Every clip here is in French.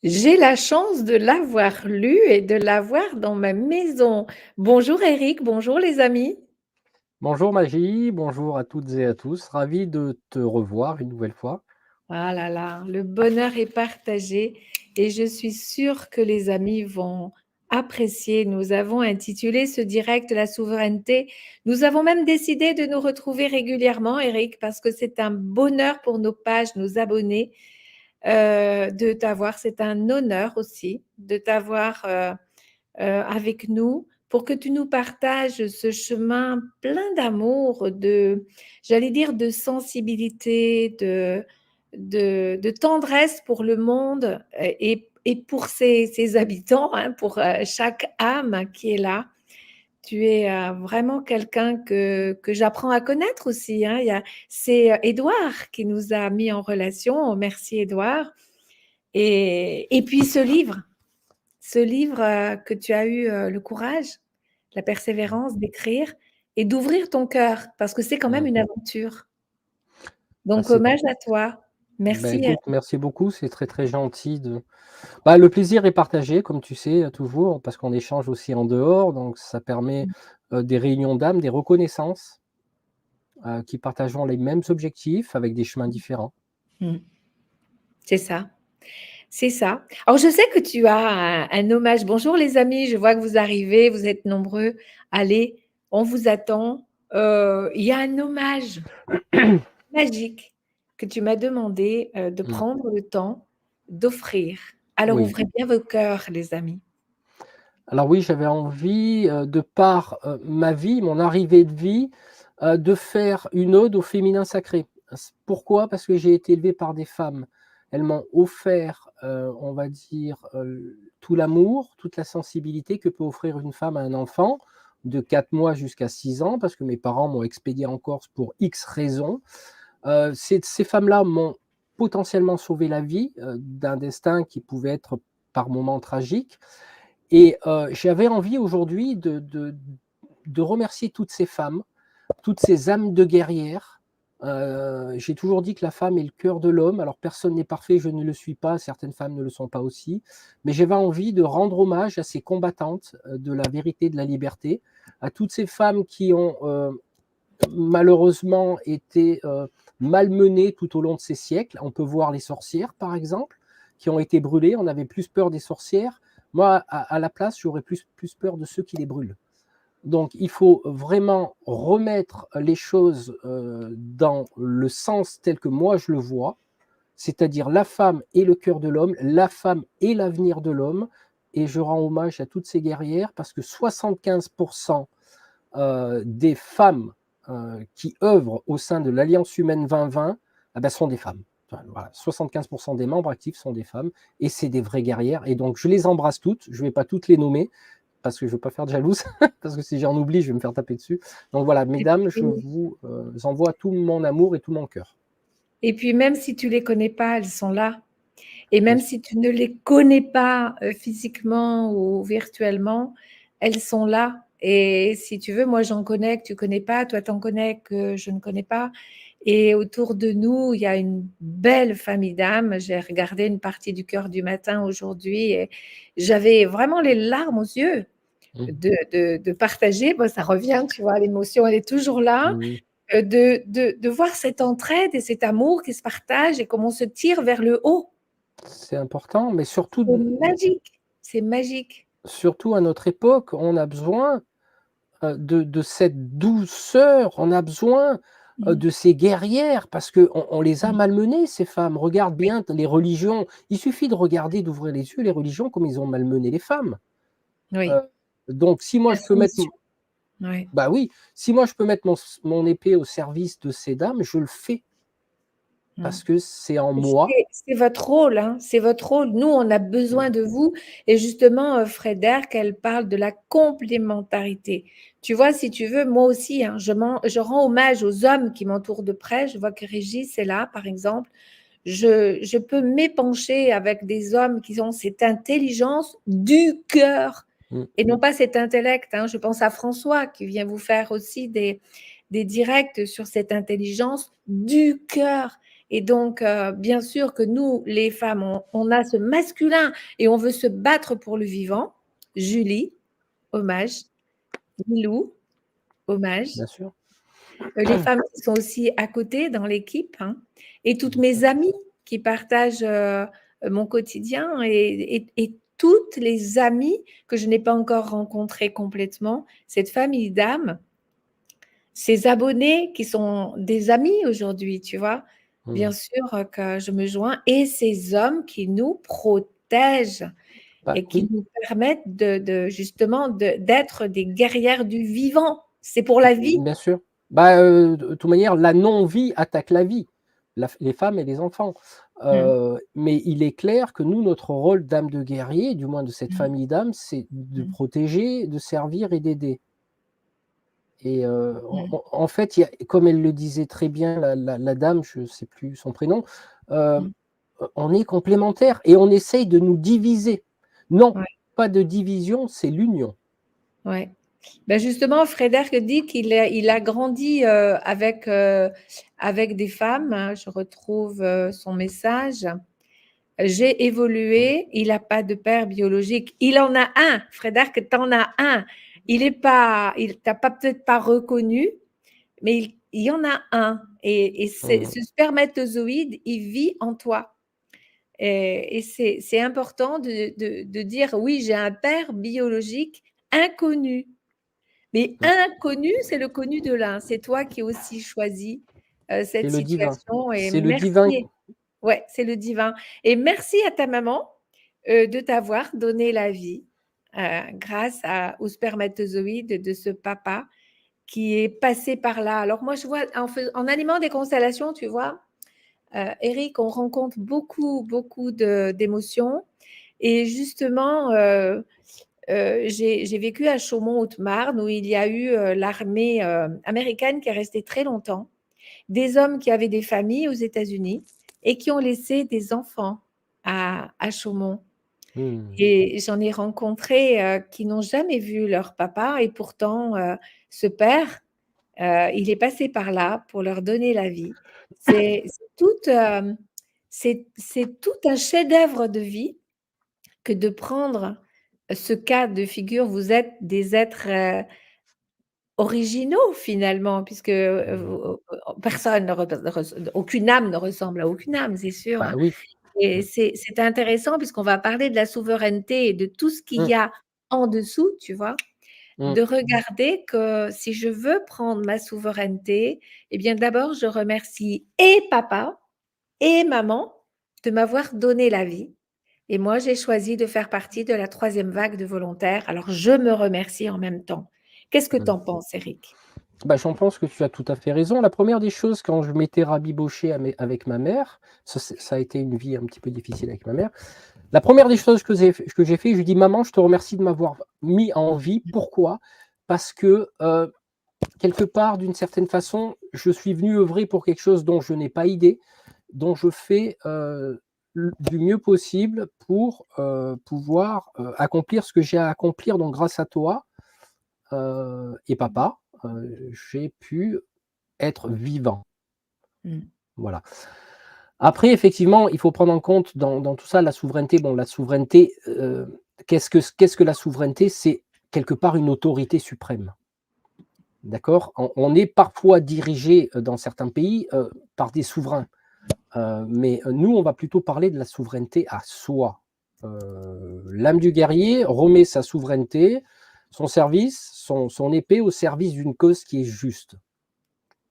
J'ai la chance de l'avoir lu et de l'avoir dans ma maison. Bonjour Eric, bonjour les amis. Bonjour Magie, bonjour à toutes et à tous, ravi de te revoir une nouvelle fois. Ah là là, le bonheur est partagé et je suis sûre que les amis vont apprécier. Nous avons intitulé ce direct La souveraineté. Nous avons même décidé de nous retrouver régulièrement, Eric, parce que c'est un bonheur pour nos pages, nos abonnés, de t'avoir. C'est un honneur aussi de t'avoir avec nous pour que tu nous partages ce chemin plein d'amour, j'allais dire, de sensibilité, de tendresse pour le monde et pour ses habitants, hein, pour chaque âme qui est là. Tu es vraiment quelqu'un que j'apprends à connaître aussi, hein. C'est Édouard qui nous a mis en relation. Merci Édouard. Et puis ce livre que tu as eu le courage, la persévérance d'écrire et d'ouvrir ton cœur, parce que c'est quand même une Mhm. aventure. Bah, Donc, hommage à toi. bah, Merci. écoute, merci beaucoup, c'est très très gentil de. Bah, le plaisir est partagé, comme tu sais, toujours, parce qu'on échange aussi en dehors, donc ça permet des réunions d'âme, des reconnaissances qui partageons les mêmes objectifs avec des chemins différents. Mm. C'est ça. C'est ça. Alors, je sais que tu as un hommage. Bonjour les amis, je vois que vous arrivez, vous êtes nombreux. Allez, on vous attend. Il y a un hommage magique que tu m'as demandé de Mm. prendre le temps d'offrir. Alors, Oui. ouvrez bien vos cœurs, les amis. Alors oui, j'avais envie, de par ma vie, mon arrivée de vie, de faire une ode au féminin sacré. Pourquoi? Parce que j'ai été élevé par des femmes. Elles m'ont offert, on va dire, tout l'amour, toute la sensibilité que peut offrir une femme à un enfant, de 4 mois jusqu'à 6 ans, parce que mes parents m'ont expédié en Corse pour X raisons. Ces femmes-là m'ont potentiellement sauvé la vie, d'un destin qui pouvait être par moments tragique. Et j'avais envie aujourd'hui de remercier toutes ces femmes, toutes ces âmes de guerrières. J'ai toujours dit que la femme est le cœur de l'homme. Alors personne n'est parfait, je ne le suis pas, certaines femmes ne le sont pas aussi. Mais j'avais envie de rendre hommage à ces combattantes de la vérité, de la liberté, à toutes ces femmes qui ont malheureusement été malmenées tout au long de ces siècles. On peut voir les sorcières, par exemple, qui ont été brûlées. On avait plus peur des sorcières. Moi, à la place, j'aurais plus peur de ceux qui les brûlent. Donc, il faut vraiment remettre les choses dans le sens tel que moi je le vois, c'est-à-dire la femme est le cœur de l'homme, la femme est l'avenir de l'homme, et je rends hommage à toutes ces guerrières parce que 75% des femmes qui œuvrent au sein de l'Alliance humaine 2020 sont des femmes. Enfin, voilà, 75% des membres actifs sont des femmes et c'est des vraies guerrières. Et donc, je les embrasse toutes. Je ne vais pas toutes les nommer parce que je ne veux pas faire de jalouse, parce que si j'en oublie, je vais me faire taper dessus. Donc voilà, mesdames, je vous envoie tout mon amour et tout mon cœur. Et puis même si tu les connais pas, elles sont là. Et Bien même sûr. si tu ne les connais pas physiquement ou virtuellement, elles sont là. Et si tu veux, moi j'en connais que tu connais pas, toi t'en connais que je ne connais pas. Et autour de nous, il y a une belle famille d'âmes. J'ai regardé une partie du cœur du matin aujourd'hui et j'avais vraiment les larmes aux yeux Mmh. de partager. Bon, ça revient, tu vois, l'émotion, elle est toujours là. Oui, De voir cette entraide et cet amour qui se partage et comment on se tire vers le haut. c'est important, mais C'est magique, c'est magique. surtout à notre époque, on a besoin de cette douceur, on a besoin Mmh. de ces guerrières parce qu'on les a Mmh. malmenées, ces femmes. Regarde Oui, bien les religions. Il suffit de regarder, d'ouvrir les yeux, les religions, comme ils ont malmené les femmes. Euh, oui, donc, si moi la je peux mettre, soumission, ouais. bah oui, si moi je peux mettre mon épée au service de ces dames, je le fais Mmh. parce que c'est en moi. C'est votre rôle, hein, c'est votre rôle. Nous, on a besoin de vous et justement, Frédéric, elle parle de la complémentarité. Tu vois, si tu veux, moi aussi, hein, je rends hommage aux hommes qui m'entourent de près. Je vois que Régis est là, par exemple. Je peux m'épancher avec des hommes qui ont cette intelligence du cœur Mm. et non pas cet intellect, hein. Je pense à François qui vient vous faire aussi des directs sur cette intelligence du cœur. Et donc, bien sûr que nous, les femmes, on a ce masculin et on veut se battre pour le vivant. Julie, hommage. Milou, hommage. bien sûr. Les femmes qui sont aussi à côté dans l'équipe, hein, et toutes mes amies qui partagent mon quotidien et toutes les amies que je n'ai pas encore rencontrées complètement, cette famille d'âmes, ces abonnés qui sont des amis aujourd'hui, tu vois, bien sûr que je me joins, et ces hommes qui nous protègent Bah, et qui oui, nous permettent justement d'être des guerrières du vivant. C'est pour la vie. bien sûr. Bah, de toute manière, la non-vie attaque la vie, les femmes et les enfants. Mmh. Mais il est clair que nous, notre rôle d'âme de guerrier, du moins de cette Mmh. famille d'âmes, c'est de Mmh. protéger, de servir et d'aider. Et Mmh. en fait, il y a, comme elle le disait très bien, la dame, je ne sais plus son prénom, Mmh. on est complémentaires et on essaye de nous diviser. Non, Ouais, pas de division, c'est l'union. ouais. Ben justement, Frédéric dit qu'il a grandi avec des femmes, hein. Je retrouve son message. J'ai évolué. Il n'a pas de père biologique. Il en a un. Frédéric, tu en as un. Il t'a pas peut-être pas reconnu, mais il y en a un. Et Mmh. ce spermatozoïde, il vit en toi. Et c'est important de dire, oui, j'ai un père biologique inconnu. Mais Mmh. inconnu, c'est le connu de l'un. C'est toi qui as aussi choisi C'est cette le divin. situation. Et C'est le divin. merci. Ouais, c'est le divin. Et merci à ta maman de t'avoir donné la vie grâce au spermatozoïde de ce papa qui est passé par là. Alors moi, je vois, en animant des constellations, tu vois, Eric, on rencontre beaucoup, beaucoup d'émotions. Et justement, j'ai vécu à Chaumont-Haute-Marne où il y a eu l'armée américaine qui est restée très longtemps, des hommes qui avaient des familles aux États-Unis et qui ont laissé des enfants à Chaumont. Mmh. Et j'en ai rencontré qui n'ont jamais vu leur papa et pourtant ce père, il est passé par là pour leur donner la vie. C'est tout un chef-d'œuvre de vie que de prendre ce cas de figure. Vous êtes des êtres originaux finalement, puisque Mmh. personne, aucune âme ne ressemble à aucune âme, c'est sûr, Bah hein. oui. Et Mmh. c'est intéressant puisqu'on va parler de la souveraineté et de tout ce qu'il Mmh. y a en dessous, tu vois, Mmh. de regarder que si je veux prendre ma souveraineté, eh bien d'abord je remercie et papa et maman de m'avoir donné la vie. Et moi, j'ai choisi de faire partie de la troisième vague de volontaires. Alors, je me remercie en même temps. Qu'est-ce que tu Mmh. en penses, Eric? Bah, j'en pense que tu as tout à fait raison. La première des choses, quand je m'étais rabiboché avec ma mère, ça a été une vie un petit peu difficile avec ma mère. La première des choses que j'ai fait, je lui dis: «Maman, je te remercie de m'avoir mis en vie». Pourquoi? Parce que, quelque part, d'une certaine façon, je suis venu œuvrer pour quelque chose dont je n'ai pas idée, dont je fais, du mieux possible pour, pouvoir, accomplir ce que j'ai à accomplir. Donc grâce à toi, et papa, j'ai pu être vivant. Mmh. Voilà. Après, effectivement, il faut prendre en compte dans tout ça la souveraineté. Bon, la souveraineté, qu'est-ce que la souveraineté? C'est quelque part une autorité suprême. D'accord? On est parfois dirigé, dans certains pays, par des souverains, mais nous, on va plutôt parler de la souveraineté à soi. L'âme du guerrier remet sa souveraineté, son service, son épée au service d'une cause qui est juste,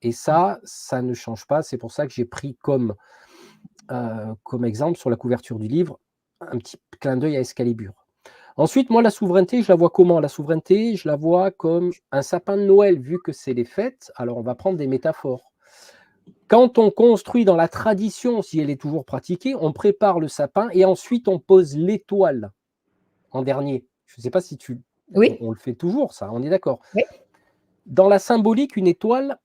et ça ne change pas. C'est pour ça que j'ai pris comme exemple sur la couverture du livre, un petit clin d'œil à Excalibur. Ensuite, moi, la souveraineté, je la vois comment? La souveraineté, je la vois comme un sapin de Noël, vu que c'est les fêtes. Alors, on va prendre des métaphores. Quand on construit dans la tradition, si elle est toujours pratiquée, on prépare le sapin et ensuite on pose l'étoile en dernier. Je ne sais pas si Oui, on le fait toujours, ça, on est d'accord. oui. Dans la symbolique, une étoile,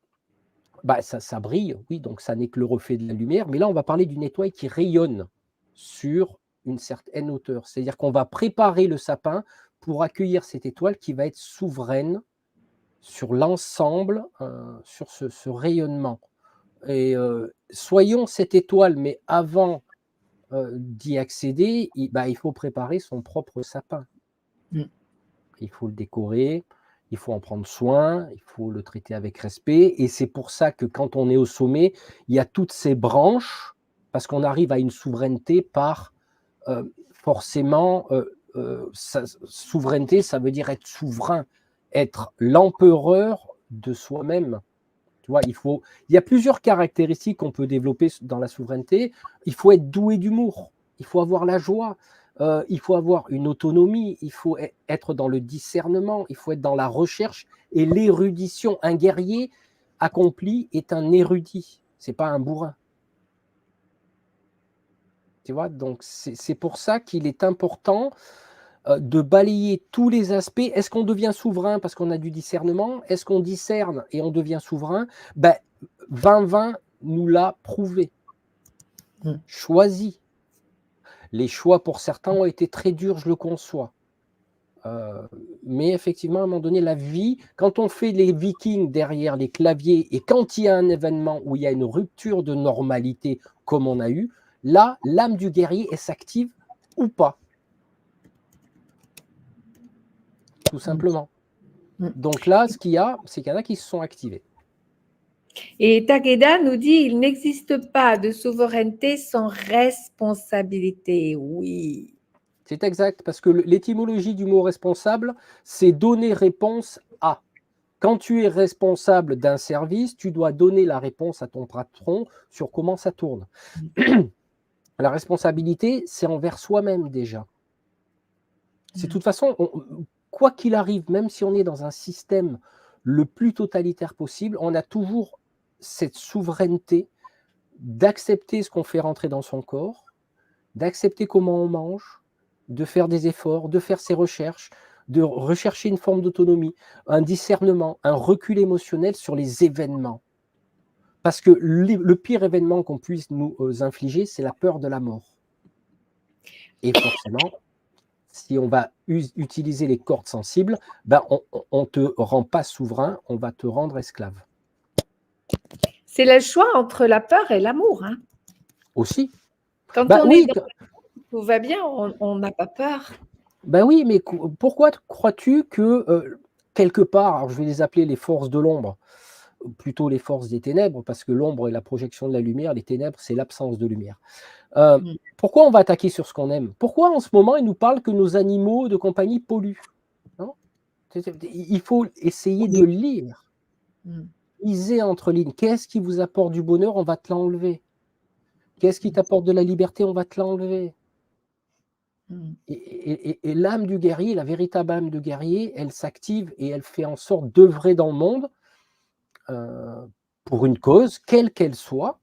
bah, ça brille, oui, donc ça n'est que le reflet de la lumière. Mais là, on va parler d'une étoile qui rayonne sur une certaine hauteur. C'est-à-dire qu'on va préparer le sapin pour accueillir cette étoile qui va être souveraine sur l'ensemble, sur ce rayonnement. Et soyons cette étoile, mais avant d'y accéder, il faut préparer son propre sapin. Mm. Il faut le décorer, il faut en prendre soin, il faut le traiter avec respect. Et c'est pour ça que quand on est au sommet, il y a toutes ces branches, parce qu'on arrive à une souveraineté par forcément, souveraineté, ça veut dire être souverain, être l'empereur de soi-même. Tu vois, il y a plusieurs caractéristiques qu'on peut développer dans la souveraineté. Il faut être doué d'humour, il faut avoir la joie, il faut avoir une autonomie, il faut être dans le discernement, il faut être dans la recherche et l'érudition. Un guerrier accompli est un érudit, c'est pas un bourrin. Tu vois, donc c'est pour ça qu'il est important de balayer tous les aspects. Est-ce qu'on devient souverain parce qu'on a du discernement? Est-ce qu'on discerne et on devient souverain? 2020 nous l'a prouvé. Choisi. Les choix pour certains ont été très durs, je le conçois. Mais effectivement, à un moment donné, la vie, quand on fait les Vikings derrière les claviers et quand il y a un événement où il y a une rupture de normalité comme on a eu, là, l'âme du guerrier, elle s'active ou pas. Tout simplement. Donc là, ce qu'il y a, c'est qu'il y en a qui se sont activés. Et Takeda nous dit, il n'existe pas de souveraineté sans responsabilité. Oui. C'est exact, parce que l'étymologie du mot responsable, c'est donner réponse à. Quand tu es responsable d'un service, tu dois donner la réponse à ton patron sur comment ça tourne. La responsabilité, c'est envers soi-même déjà. C'est de toute façon, quoi qu'il arrive, même si on est dans un système le plus totalitaire possible, on a toujours cette souveraineté d'accepter ce qu'on fait rentrer dans son corps, d'accepter comment on mange, de faire des efforts, de faire ses recherches, de rechercher une forme d'autonomie, un discernement, un recul émotionnel sur les événements. Parce que le pire événement qu'on puisse nous infliger, c'est la peur de la mort. Et forcément, si on va utiliser les cordes sensibles, on ne te rend pas souverain, on va te rendre esclave. C'est le choix entre la peur et l'amour. Hein. Aussi. Quand on est dans tout va bien, on n'a pas peur. Oui, mais pourquoi crois-tu que quelque part, alors je vais les appeler les forces de l'ombre, plutôt les forces des ténèbres, parce que l'ombre est la projection de la lumière, les ténèbres, c'est l'absence de lumière. Pourquoi on va attaquer sur ce qu'on aime? Pourquoi en ce moment, ils nous parlent que nos animaux de compagnie polluent? Non, il faut essayer de lire, liser entre lignes. Qu'est-ce qui vous apporte du bonheur? On va te l'enlever. Qu'est-ce qui t'apporte de la liberté? On va te l'enlever. Et l'âme du guerrier, la véritable âme du guerrier, elle s'active et elle fait en sorte d'œuvrer dans le monde pour une cause, quelle qu'elle soit.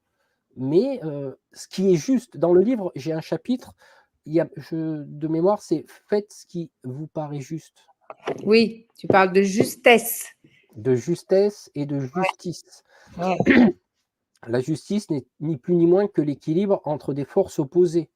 Mais ce qui est juste, dans le livre, j'ai un chapitre, de mémoire, c'est « Faites ce qui vous paraît juste ». Oui, tu parles de justesse. De justesse et de justice. Ouais. La justice n'est ni plus ni moins que l'équilibre entre des forces opposées.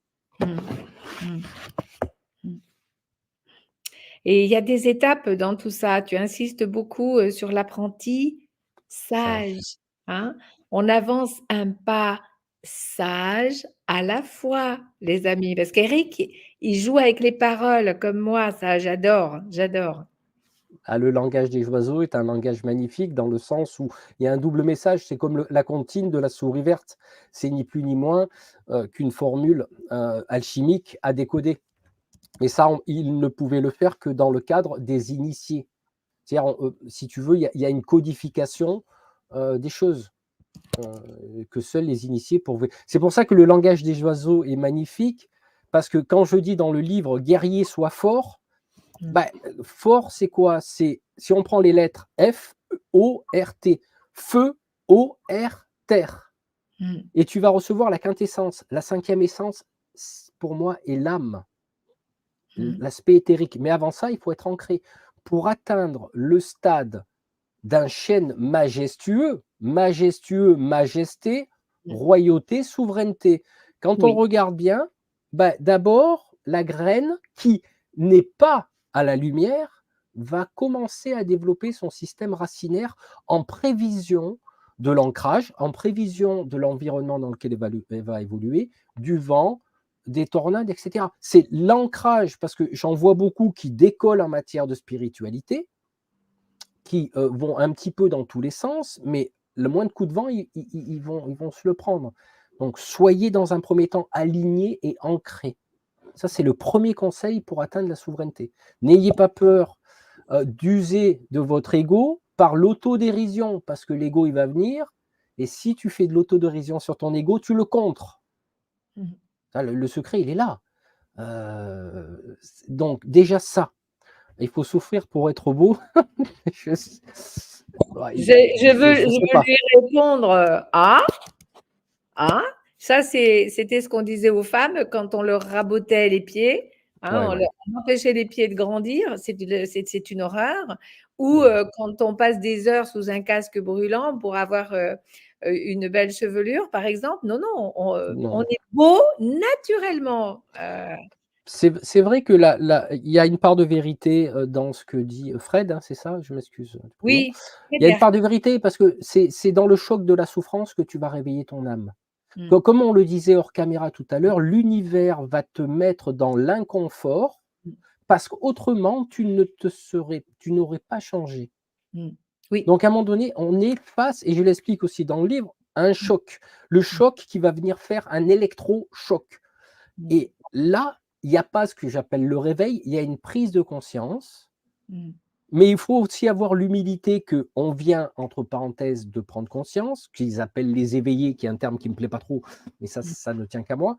Et il y a des étapes dans tout ça. Tu insistes beaucoup sur l'apprenti sage. Hein? On avance un pas sage à la fois, les amis. Parce qu'Éric, il joue avec les paroles comme moi. Ça, j'adore, j'adore. Le langage des oiseaux est un langage magnifique dans le sens où il y a un double message. C'est comme la comptine de la souris verte. C'est ni plus ni moins qu'une formule alchimique à décoder. Mais ça, il ne pouvait le faire que dans le cadre des initiés. C'est-à-dire, si tu veux, il y a une codification des choses que seuls les initiés pouvaient. C'est pour ça que le langage des oiseaux est magnifique, parce que quand je dis dans le livre « Guerrier, sois fort », fort, c'est quoi? C'est, si on prend les lettres F, O, R, T, feu, O, R, terre. Et tu vas recevoir la quintessence. La cinquième essence, pour moi, est l'âme. L'aspect éthérique. Mais avant ça, il faut être ancré. Pour atteindre le stade d'un chêne majestueux, majesté, royauté, souveraineté. Quand on regarde bien, d'abord, la graine qui n'est pas à la lumière va commencer à développer son système racinaire en prévision de l'ancrage en prévision de l'environnement dans lequel elle va évoluer, du vent, des tornades, etc. C'est l'ancrage, parce que j'en vois beaucoup qui décollent en matière de spiritualité, qui vont un petit peu dans tous les sens, mais le moins de coups de vent, ils vont se le prendre. Donc, soyez dans un premier temps alignés et ancrés. Ça, c'est le premier conseil pour atteindre la souveraineté. N'ayez pas peur d'user de votre ego par l'autodérision, parce que l'ego, il va venir, et si tu fais de l'autodérision sur ton ego, tu le contres. Le secret, il est là. Donc, déjà ça, il faut souffrir pour être beau. Je veux lui répondre ah, ça c'était ce qu'on disait aux femmes quand on leur rabotait les pieds, on leur empêchait les pieds de grandir, c'est une horreur. Ou quand on passe des heures sous un casque brûlant pour avoir une belle chevelure, par exemple. Non, non, on est beau naturellement. C'est vrai que il y a une part de vérité dans ce que dit Fred, hein, c'est ça? Je m'excuse. Oui, il y a une part de vérité parce que c'est dans le choc de la souffrance que tu vas réveiller ton âme. Comme on le disait hors caméra tout à l'heure, l'univers va te mettre dans l'inconfort parce qu'autrement, tu n'aurais pas changé. Oui. Donc, à un moment donné, on est face, et je l'explique aussi dans le livre, à un choc. Le choc qui va venir faire un électrochoc. Et là, il n'y a pas ce que j'appelle le réveil, il y a une prise de conscience. Mais il faut aussi avoir l'humilité qu'on vient, entre parenthèses, de prendre conscience, qu'ils appellent les éveillés, qui est un terme qui ne me plaît pas trop, mais ça ne tient qu'à moi.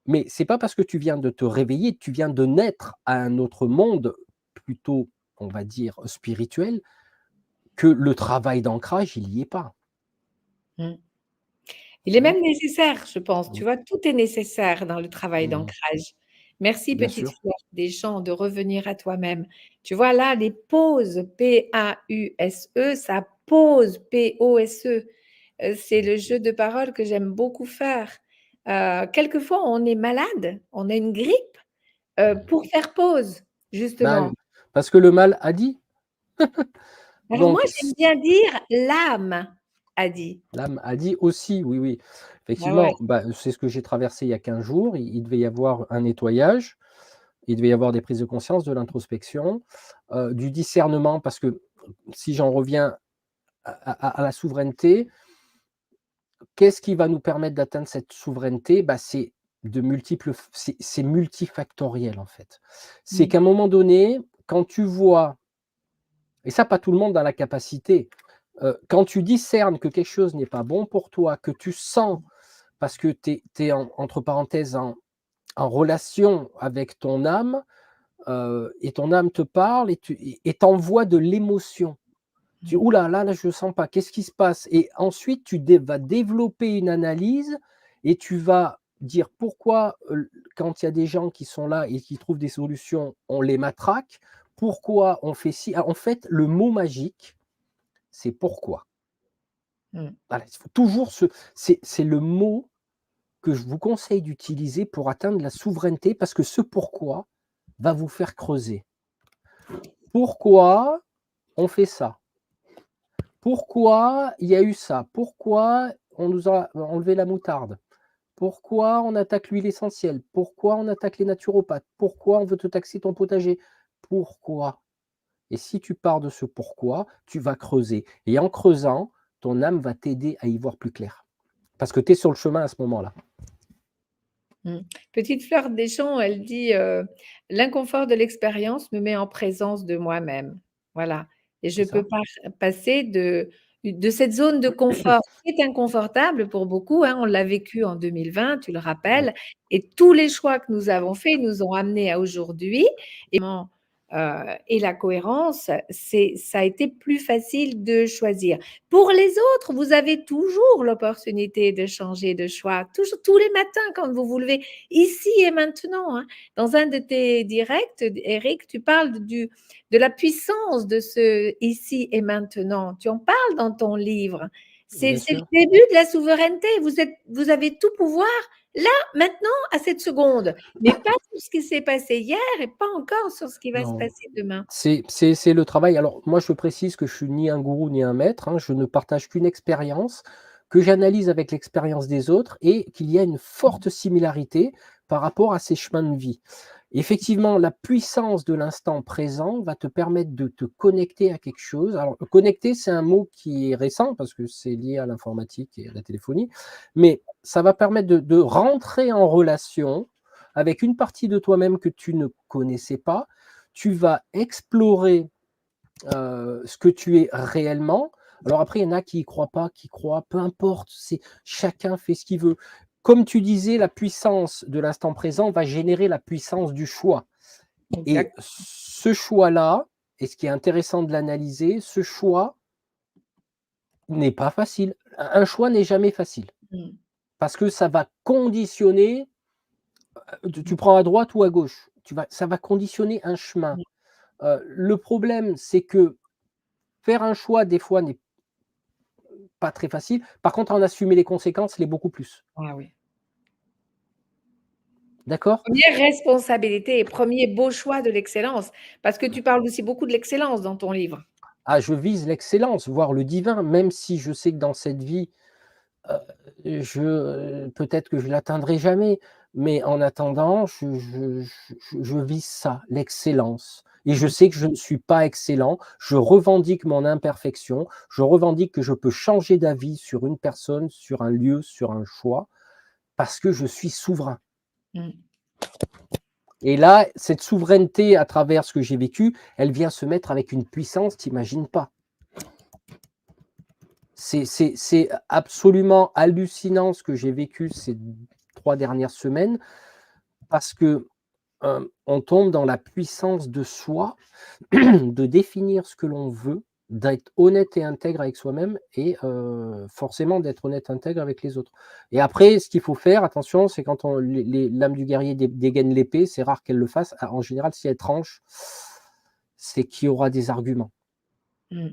Mais ce n'est pas parce que tu viens de te réveiller, tu viens de naître à un autre monde, plutôt, on va dire, spirituel, que le travail d'ancrage, il n'y est pas. Il est même nécessaire, je pense. Tu vois, tout est nécessaire dans le travail d'ancrage. Merci, petite fleur des champs, de revenir à toi-même. Tu vois, là, les pauses, P-A-U-S-E, ça pose, P-O-S-E. C'est le jeu de paroles que j'aime beaucoup faire. Quelquefois, on est malade, on a une grippe pour faire pause, justement. Parce que le mal a dit. Alors moi, j'aime bien dire l'âme a dit. L'âme a dit aussi, oui, oui. Effectivement, c'est ce que j'ai traversé il y a 15 jours. Il devait y avoir un nettoyage, il devait y avoir des prises de conscience, de l'introspection, du discernement, parce que si j'en reviens à la souveraineté, qu'est-ce qui va nous permettre d'atteindre cette souveraineté? C'est c'est multifactoriel en fait. C'est qu'à un moment donné, quand tu vois, et ça pas tout le monde a la capacité, quand tu discernes que quelque chose n'est pas bon pour toi, que tu sens, parce que tu es entre parenthèses en relation avec ton âme, et ton âme te parle et t'envoie de l'émotion. Tu dis: «Ouh là, là, je ne sens pas, qu'est-ce qui se passe?» Et ensuite, tu vas développer une analyse et tu vas dire pourquoi, quand il y a des gens qui sont là et qui trouvent des solutions, on les matraque. Pourquoi on fait ci? En fait, le mot magique, c'est pourquoi. Voilà, il faut toujours c'est le mot que je vous conseille d'utiliser pour atteindre la souveraineté, parce que ce pourquoi va vous faire creuser. Pourquoi on fait ça? Pourquoi il y a eu ça? Pourquoi on nous a enlevé la moutarde? Pourquoi on attaque l'huile essentielle? Pourquoi on attaque les naturopathes? Pourquoi on veut te taxer ton potager? Pourquoi? Et si tu pars de ce pourquoi, tu vas creuser. Et en creusant, ton âme va t'aider à y voir plus clair. Parce que tu es sur le chemin à ce moment-là. Petite fleur des champs, elle dit l'inconfort de l'expérience me met en présence de moi-même. Voilà. Et je peux pas passer de cette zone de confort qui est inconfortable pour beaucoup. On l'a vécu en 2020, tu le rappelles. Et tous les choix que nous avons faits nous ont amenés à aujourd'hui. Et la cohérence, ça a été plus facile de choisir. Pour les autres, vous avez toujours l'opportunité de changer de choix, toujours, tous les matins quand vous vous levez, ici et maintenant. Dans un de tes directs, Eric, tu parles de la puissance de ce ici et maintenant. Tu en parles dans ton livre. C'est le début de la souveraineté. Vous avez tout pouvoir là, maintenant, à cette seconde, mais pas sur ce qui s'est passé hier et pas encore sur ce qui va se Non. passer demain. C'est le travail. Alors moi, je précise que je suis ni un gourou ni un maître, hein. Je ne partage qu'une expérience que j'analyse avec l'expérience des autres et qu'il y a une forte similarité par rapport à ces chemins de vie. Effectivement, la puissance de l'instant présent va te permettre de te connecter à quelque chose. Alors, connecter, c'est un mot qui est récent parce que c'est lié à l'informatique et à la téléphonie, mais ça va permettre de rentrer en relation avec une partie de toi-même que tu ne connaissais pas. Tu vas explorer ce que tu es réellement. Alors après, il y en a qui y croient pas, qui croient, peu importe, chacun fait ce qu'il veut. Comme tu disais, la puissance de l'instant présent va générer la puissance du choix. Et Exact. ce choix-là, et ce qui est intéressant de l'analyser, ce choix n'est pas facile. Un choix n'est jamais facile. Mmh. Parce que ça va conditionner, tu prends à droite ou à gauche, ça va conditionner un chemin. Mmh. Le problème, c'est que faire un choix, des fois, n'est pas très facile. Par contre, en assumer les conséquences, l'est beaucoup plus. Ah oui. D'accord? Première responsabilité et premier beau choix de l'excellence, parce que tu parles aussi beaucoup de l'excellence dans ton livre. Ah, je vise l'excellence, voire le divin, même si je sais que dans cette vie, peut-être que je l'atteindrai jamais, mais en attendant, je vise ça, l'excellence. Et je Mmh. sais que je ne suis pas excellent. Je revendique mon imperfection. Je revendique que je peux changer d'avis sur une personne, sur un lieu, sur un choix, parce que je suis souverain. Mmh. Et là, cette souveraineté à travers ce que j'ai vécu, elle vient se mettre avec une puissance, tu imagines pas. C'est absolument hallucinant ce que j'ai vécu ces 3 dernières semaines parce que, on tombe dans la puissance de soi, de définir ce que l'on veut, d'être honnête et intègre avec soi-même et forcément d'être honnête et intègre avec les autres. Et après, ce qu'il faut faire, attention, c'est quand l'âme du guerrier dégaine l'épée, c'est rare qu'elle le fasse. En général, si elle tranche, c'est qu'il y aura des arguments. Mmh.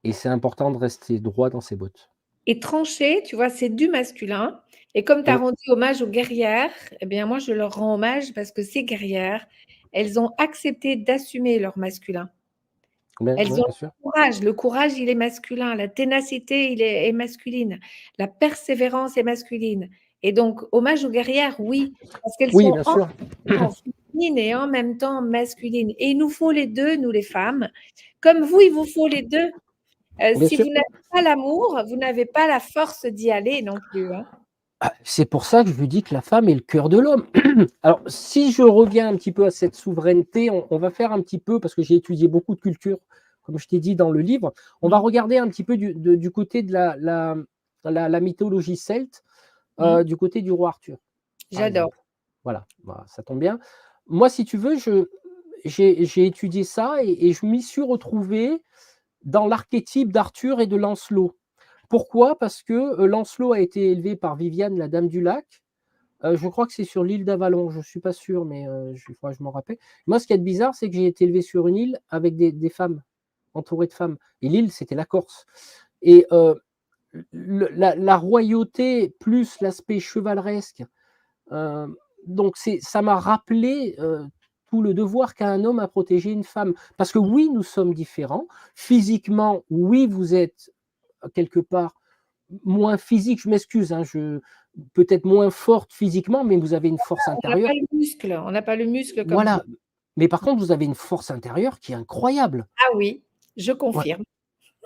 Et c'est important de rester droit dans ses bottes. Et trancher, tu vois, c'est du masculin. Et comme tu as Mmh. rendu hommage aux guerrières, eh bien moi, je leur rends hommage parce que ces guerrières, elles ont accepté d'assumer leur masculin. Ouais, Elles ouais, ont bien sûr. le courage, il est masculin, la ténacité, est masculine, la persévérance est masculine. Et donc, hommage aux guerrières, oui, parce qu'elles Oui, sont bien en sûr. même temps féminines et en même temps masculines. Et il nous faut les deux, nous les femmes. Comme vous, il vous faut les deux. Bien Si sûr. vous n'avez pas l'amour, vous n'avez pas la force d'y aller non plus, hein. Ah, c'est pour ça que je lui dis que la femme est le cœur de l'homme. Alors, si je reviens un petit peu à cette souveraineté, on va faire un petit peu, parce que j'ai étudié beaucoup de cultures, comme je t'ai dit dans le livre, on va Mmh. regarder un petit peu du côté de la mythologie celte, Mmh. du côté du roi Arthur, par J'adore. exemple. Voilà, voilà, ça tombe bien. Moi, si tu veux, j'ai étudié ça et je m'y suis retrouvé dans l'archétype d'Arthur et de Lancelot. Pourquoi? Parce que Lancelot a été élevé par Viviane, la Dame du Lac. Je crois que c'est sur l'île d'Avalon, je ne suis pas sûr, mais il faudra que je m'en rappelle. Moi, ce qui est bizarre, c'est que j'ai été élevé sur une île avec des femmes, entouré de femmes. Et l'île, c'était la Corse. Et la royauté plus l'aspect chevaleresque, euh, donc ça m'a rappelé tout le devoir qu'a un homme à protéger une femme. Parce que oui, nous sommes différents. Physiquement, oui, vous êtes quelque part moins physique, je m'excuse, hein, peut-être moins forte physiquement, mais vous avez une force On n'a pas intérieure. le muscle, on n'a pas le muscle comme vous. Voilà. Mais par contre, vous avez une force intérieure qui est incroyable. Ah oui, je Ouais. confirme.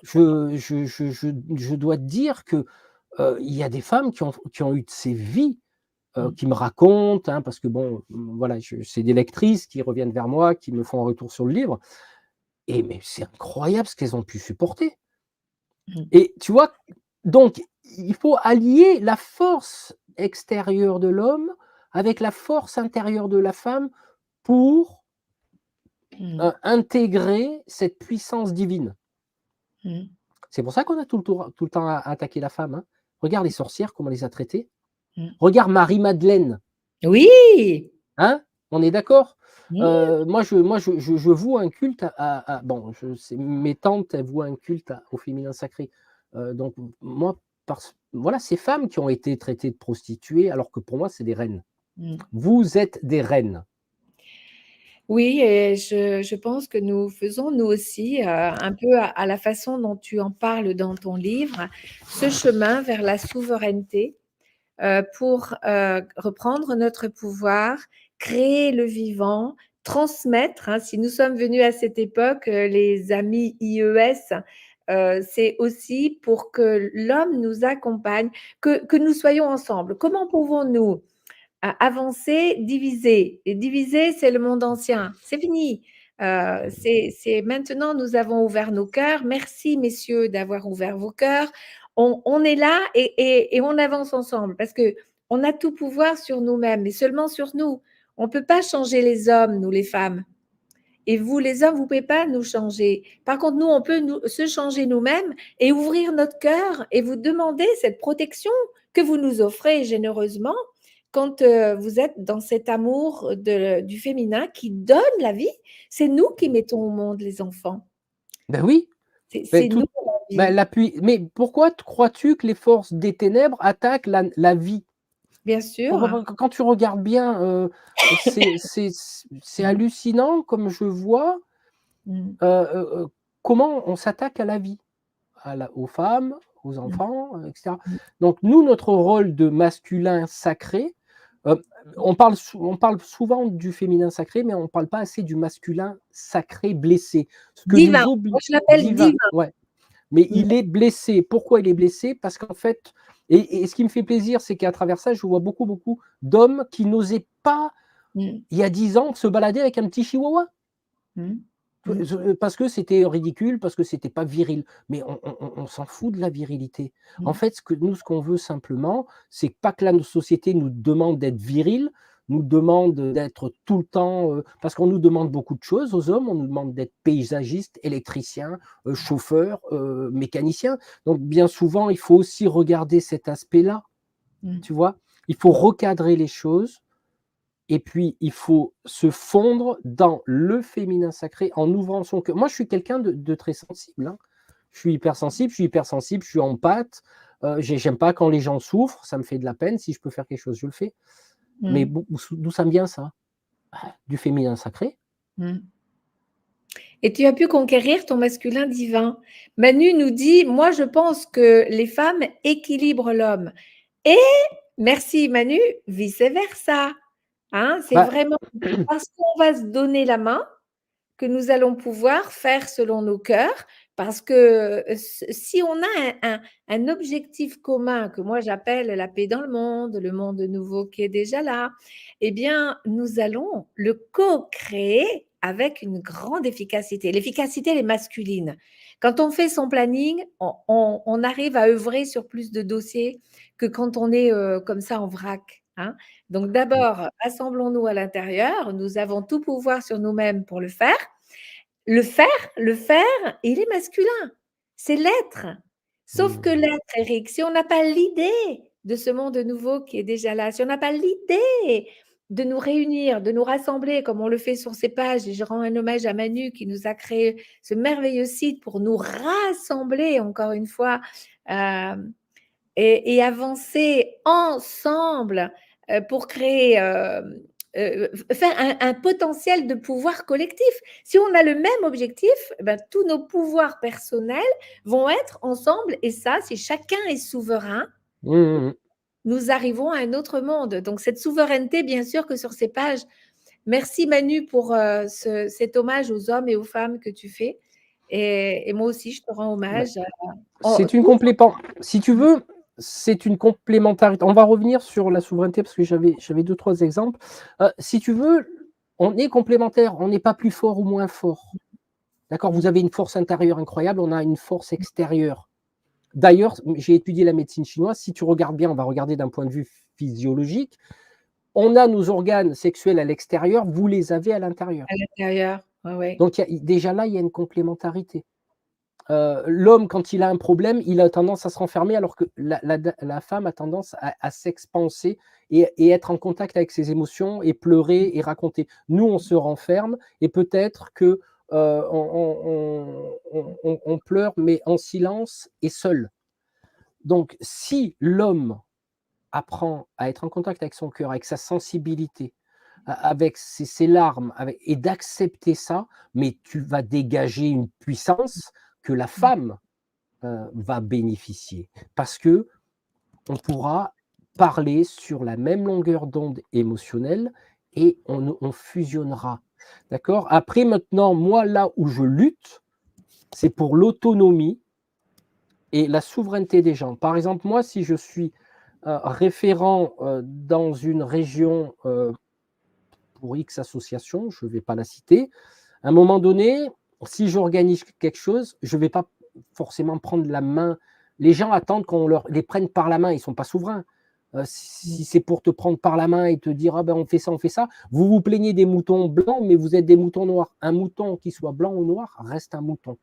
Je dois te dire que il y a des femmes qui ont eu de ces vies, Mmh. qui me racontent, hein, parce que bon, voilà, c'est des lectrices qui reviennent vers moi, qui me font un retour sur le livre. Et mais c'est incroyable ce qu'elles ont pu supporter. Mmh. Et tu vois, donc il faut allier la force extérieure de l'homme avec la force intérieure de la femme pour Mmh. intégrer cette puissance divine. Mmh. C'est pour ça qu'on a tout le temps attaqué la femme, hein. Regarde les sorcières, comment on les a traitées. Mmh. Regarde Marie-Madeleine, Oui! hein, on est d'accord? Mmh. Moi, je voue un culte bon, mes tantes, elles vouent un culte au féminin sacré. Donc moi, voilà, ces femmes qui ont été traitées de prostituées, alors que pour moi, c'est des reines. Mmh. Vous êtes des reines. Oui, et je pense que nous faisons, nous aussi, un peu à la façon dont tu en parles dans ton livre, ce chemin vers la souveraineté, pour, reprendre notre pouvoir, créer le vivant, transmettre, hein. Si nous sommes venus à cette époque, les amis IES, c'est aussi pour que l'homme nous accompagne, que nous soyons ensemble. Comment pouvons-nous avancer, diviser? Et diviser, c'est le monde ancien, c'est fini. C'est maintenant, nous avons ouvert nos cœurs. Merci, messieurs, d'avoir ouvert vos cœurs. On est là et on avance ensemble parce que on a tout pouvoir sur nous-mêmes, mais seulement sur nous. On ne peut pas changer les hommes, nous les femmes. Et vous, les hommes, vous ne pouvez pas nous changer. Par contre, nous, on peut se changer nous-mêmes et ouvrir notre cœur et vous demander cette protection que vous nous offrez généreusement quand vous êtes dans cet amour du féminin qui donne la vie. C'est nous qui mettons au monde les enfants. Ben oui, C'est ben nous tout, la ben vie, mais pourquoi crois-tu que les forces des ténèbres attaquent la vie? bien sûr. Quand tu regardes bien, c'est Mm, hallucinant comme je vois mm, comment on s'attaque à la vie, aux femmes, aux mm, enfants, etc. mm. Donc nous, notre rôle de masculin sacré, on parle souvent du féminin sacré, mais on ne parle pas assez du masculin sacré blessé. Ce que Divin. nous Moi, oblige, je l'appelle divin, divin. ouais. Mais Mm, il est blessé. Pourquoi il est blessé? Parce qu'en fait, et ce qui me fait plaisir, c'est qu'à travers ça, je vois beaucoup, beaucoup d'hommes qui n'osaient pas, mm, il y a 10 ans, se balader avec un petit chihuahua. mm, mm, Parce que c'était ridicule, parce que c'était pas viril. Mais on s'en fout de la virilité. En mm, fait, ce qu'on veut simplement, c'est pas que la société nous demande d'être viril, nous demande d'être tout le temps, parce qu'on nous demande beaucoup de choses aux hommes, on nous demande d'être paysagiste, électricien, chauffeur, mécanicien. Donc bien souvent, il faut aussi regarder cet aspect-là, mm. tu vois? Il faut recadrer les choses et puis, il faut se fondre dans le féminin sacré en ouvrant son cœur. Moi, je suis quelqu'un de très sensible, hein. Je suis hypersensible, je suis empathe. J'aime pas quand les gens souffrent, ça me fait de la peine. Si je peux faire quelque chose, je le fais. Mais Mm, d'où ça me vient ça? Du féminin sacré. mm. Et tu as pu conquérir ton masculin divin. Manu nous dit, moi je pense que les femmes équilibrent l'homme. Et merci Manu, vice-versa. Hein, c'est Bah, vraiment parce qu'on va se donner la main que nous allons pouvoir faire selon nos cœurs, parce que si on a un objectif commun que moi j'appelle la paix dans le monde nouveau qui est déjà là, eh bien, nous allons le co-créer avec une grande efficacité. L'efficacité, elle est masculine. Quand on fait son planning, on arrive à œuvrer sur plus de dossiers que quand on est comme ça en vrac. Hein. Donc d'abord, assemblons-nous à l'intérieur, nous avons tout pouvoir sur nous-mêmes pour le faire. Le faire, il est masculin, c'est l'être. Sauf que mmh, l'être, Eric, si on n'a pas l'idée de ce monde nouveau qui est déjà là, si on n'a pas l'idée de nous réunir, de nous rassembler comme on le fait sur ces pages, et je rends un hommage à Manu qui nous a créé ce merveilleux site pour nous rassembler encore une fois, et avancer ensemble pour créer, faire un potentiel de pouvoir collectif. Si on a le même objectif, eh ben, tous nos pouvoirs personnels vont être ensemble et ça, si chacun est souverain, mmh, mmh. nous arrivons à un autre monde. Donc cette souveraineté, bien sûr que sur ces pages, merci Manu pour cet hommage aux hommes et aux femmes que tu fais. Et moi aussi, je te rends Bah, hommage. c'est une Tous complément si tu veux, c'est une complémentarité. On va revenir sur la souveraineté parce que j'avais 2-3 exemples. Si tu veux, on est complémentaires, on n'est pas plus fort ou moins fort. D'accord? Vous avez une force intérieure incroyable, on a une force extérieure. D'ailleurs, j'ai étudié la médecine chinoise. Si tu regardes bien, on va regarder d'un point de vue physiologique. On a nos organes sexuels à l'extérieur, vous les avez à l'intérieur. à l'intérieur. Ouais, ouais. Donc, déjà là, il y a une complémentarité. L'homme, quand il a un problème, il a tendance à se renfermer, alors que la femme a tendance à s'expanser et être en contact avec ses émotions et pleurer et raconter. Nous, on se renferme et peut-être que on pleure, mais en silence et seul. Donc, si l'homme apprend à être en contact avec son cœur, avec sa sensibilité, avec ses larmes, et d'accepter ça, mais tu vas dégager une puissance que la Mmh. femme va bénéficier. Parce que on pourra parler sur la même longueur d'onde émotionnelle et on fusionnera. D'accord? Après, maintenant, moi, là où je lutte, c'est pour l'autonomie et la souveraineté des gens. Par exemple, moi, si je suis référent dans une région pour X association, je ne vais pas la citer, à un moment donné, si j'organise quelque chose, je ne vais pas forcément prendre la main. Les gens attendent qu'on les prenne par la main, ils ne sont pas souverains. Si c'est pour te prendre par la main et te dire ah ben on fait ça, vous vous plaignez des moutons blancs, mais vous êtes des moutons noirs. Un mouton qui soit blanc ou noir reste un mouton.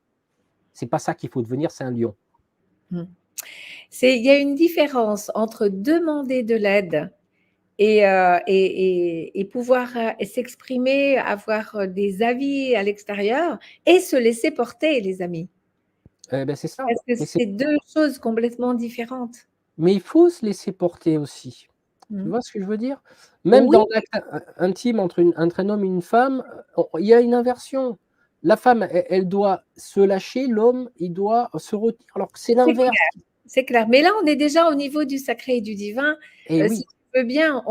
C'est pas ça qu'il faut devenir, c'est un lion. Mmh. Il y a une différence entre demander de l'aide et pouvoir s'exprimer, avoir des avis à l'extérieur et se laisser porter, les amis. Ben c'est ça. Parce que c'est deux choses complètement différentes. Mais il faut se laisser porter aussi. Tu Mmh. vois ce que je veux dire? Même Oui, dans l'acte intime entre un homme et une femme, il y a une inversion. La femme, elle doit se lâcher, l'homme, il doit se retenir, alors que c'est c'est l'inverse. clair, c'est clair. Mais là, on est déjà au niveau du sacré et du divin. Et Si oui. tu veux bien,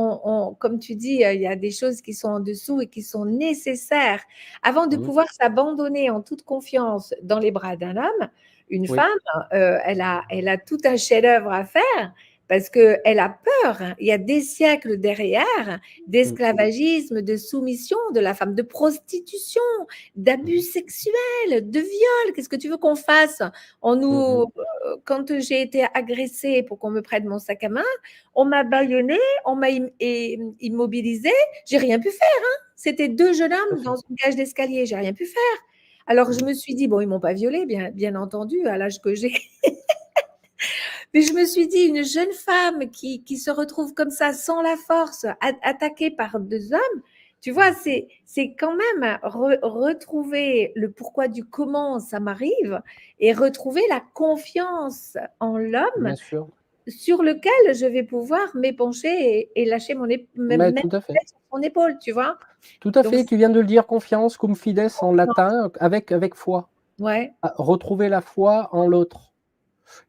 comme tu dis, il y a des choses qui sont en dessous et qui sont nécessaires avant de Mmh. pouvoir s'abandonner en toute confiance dans les bras d'un homme. Une Oui. femme, elle a tout un chef-d'œuvre à faire parce qu'elle a peur. Il y a des siècles derrière Mmh. d'esclavagisme, de soumission de la femme, de prostitution, d'abus Mmh. sexuels, de viol. Qu'est-ce que tu veux qu'on fasse? On Mmh mh. nous, quand j'ai été agressée pour qu'on me prête mon sac à main, on m'a bâillonnée, on m'a immobilisée, j'ai rien pu faire. Hein. C'était deux jeunes Tout à hommes fait. dans une cage d'escalier, j'ai rien pu faire. Alors je Mmh. me suis dit, bon, ils m'ont pas violée, bien entendu, à l'âge que j'ai. Mais je me suis dit, une jeune femme qui se retrouve comme ça, sans la force, attaquée par deux hommes, tu vois, c'est quand même retrouver le pourquoi du comment ça m'arrive et retrouver la confiance en l'homme Bien sûr. sur lequel je vais pouvoir m'épancher et lâcher Mais mettre tout à fait. sur son épaule, tu vois. Tout à Donc, fait, tu viens de le dire, confiance cum fides en latin, avec foi. ouais. Retrouver la foi en l'autre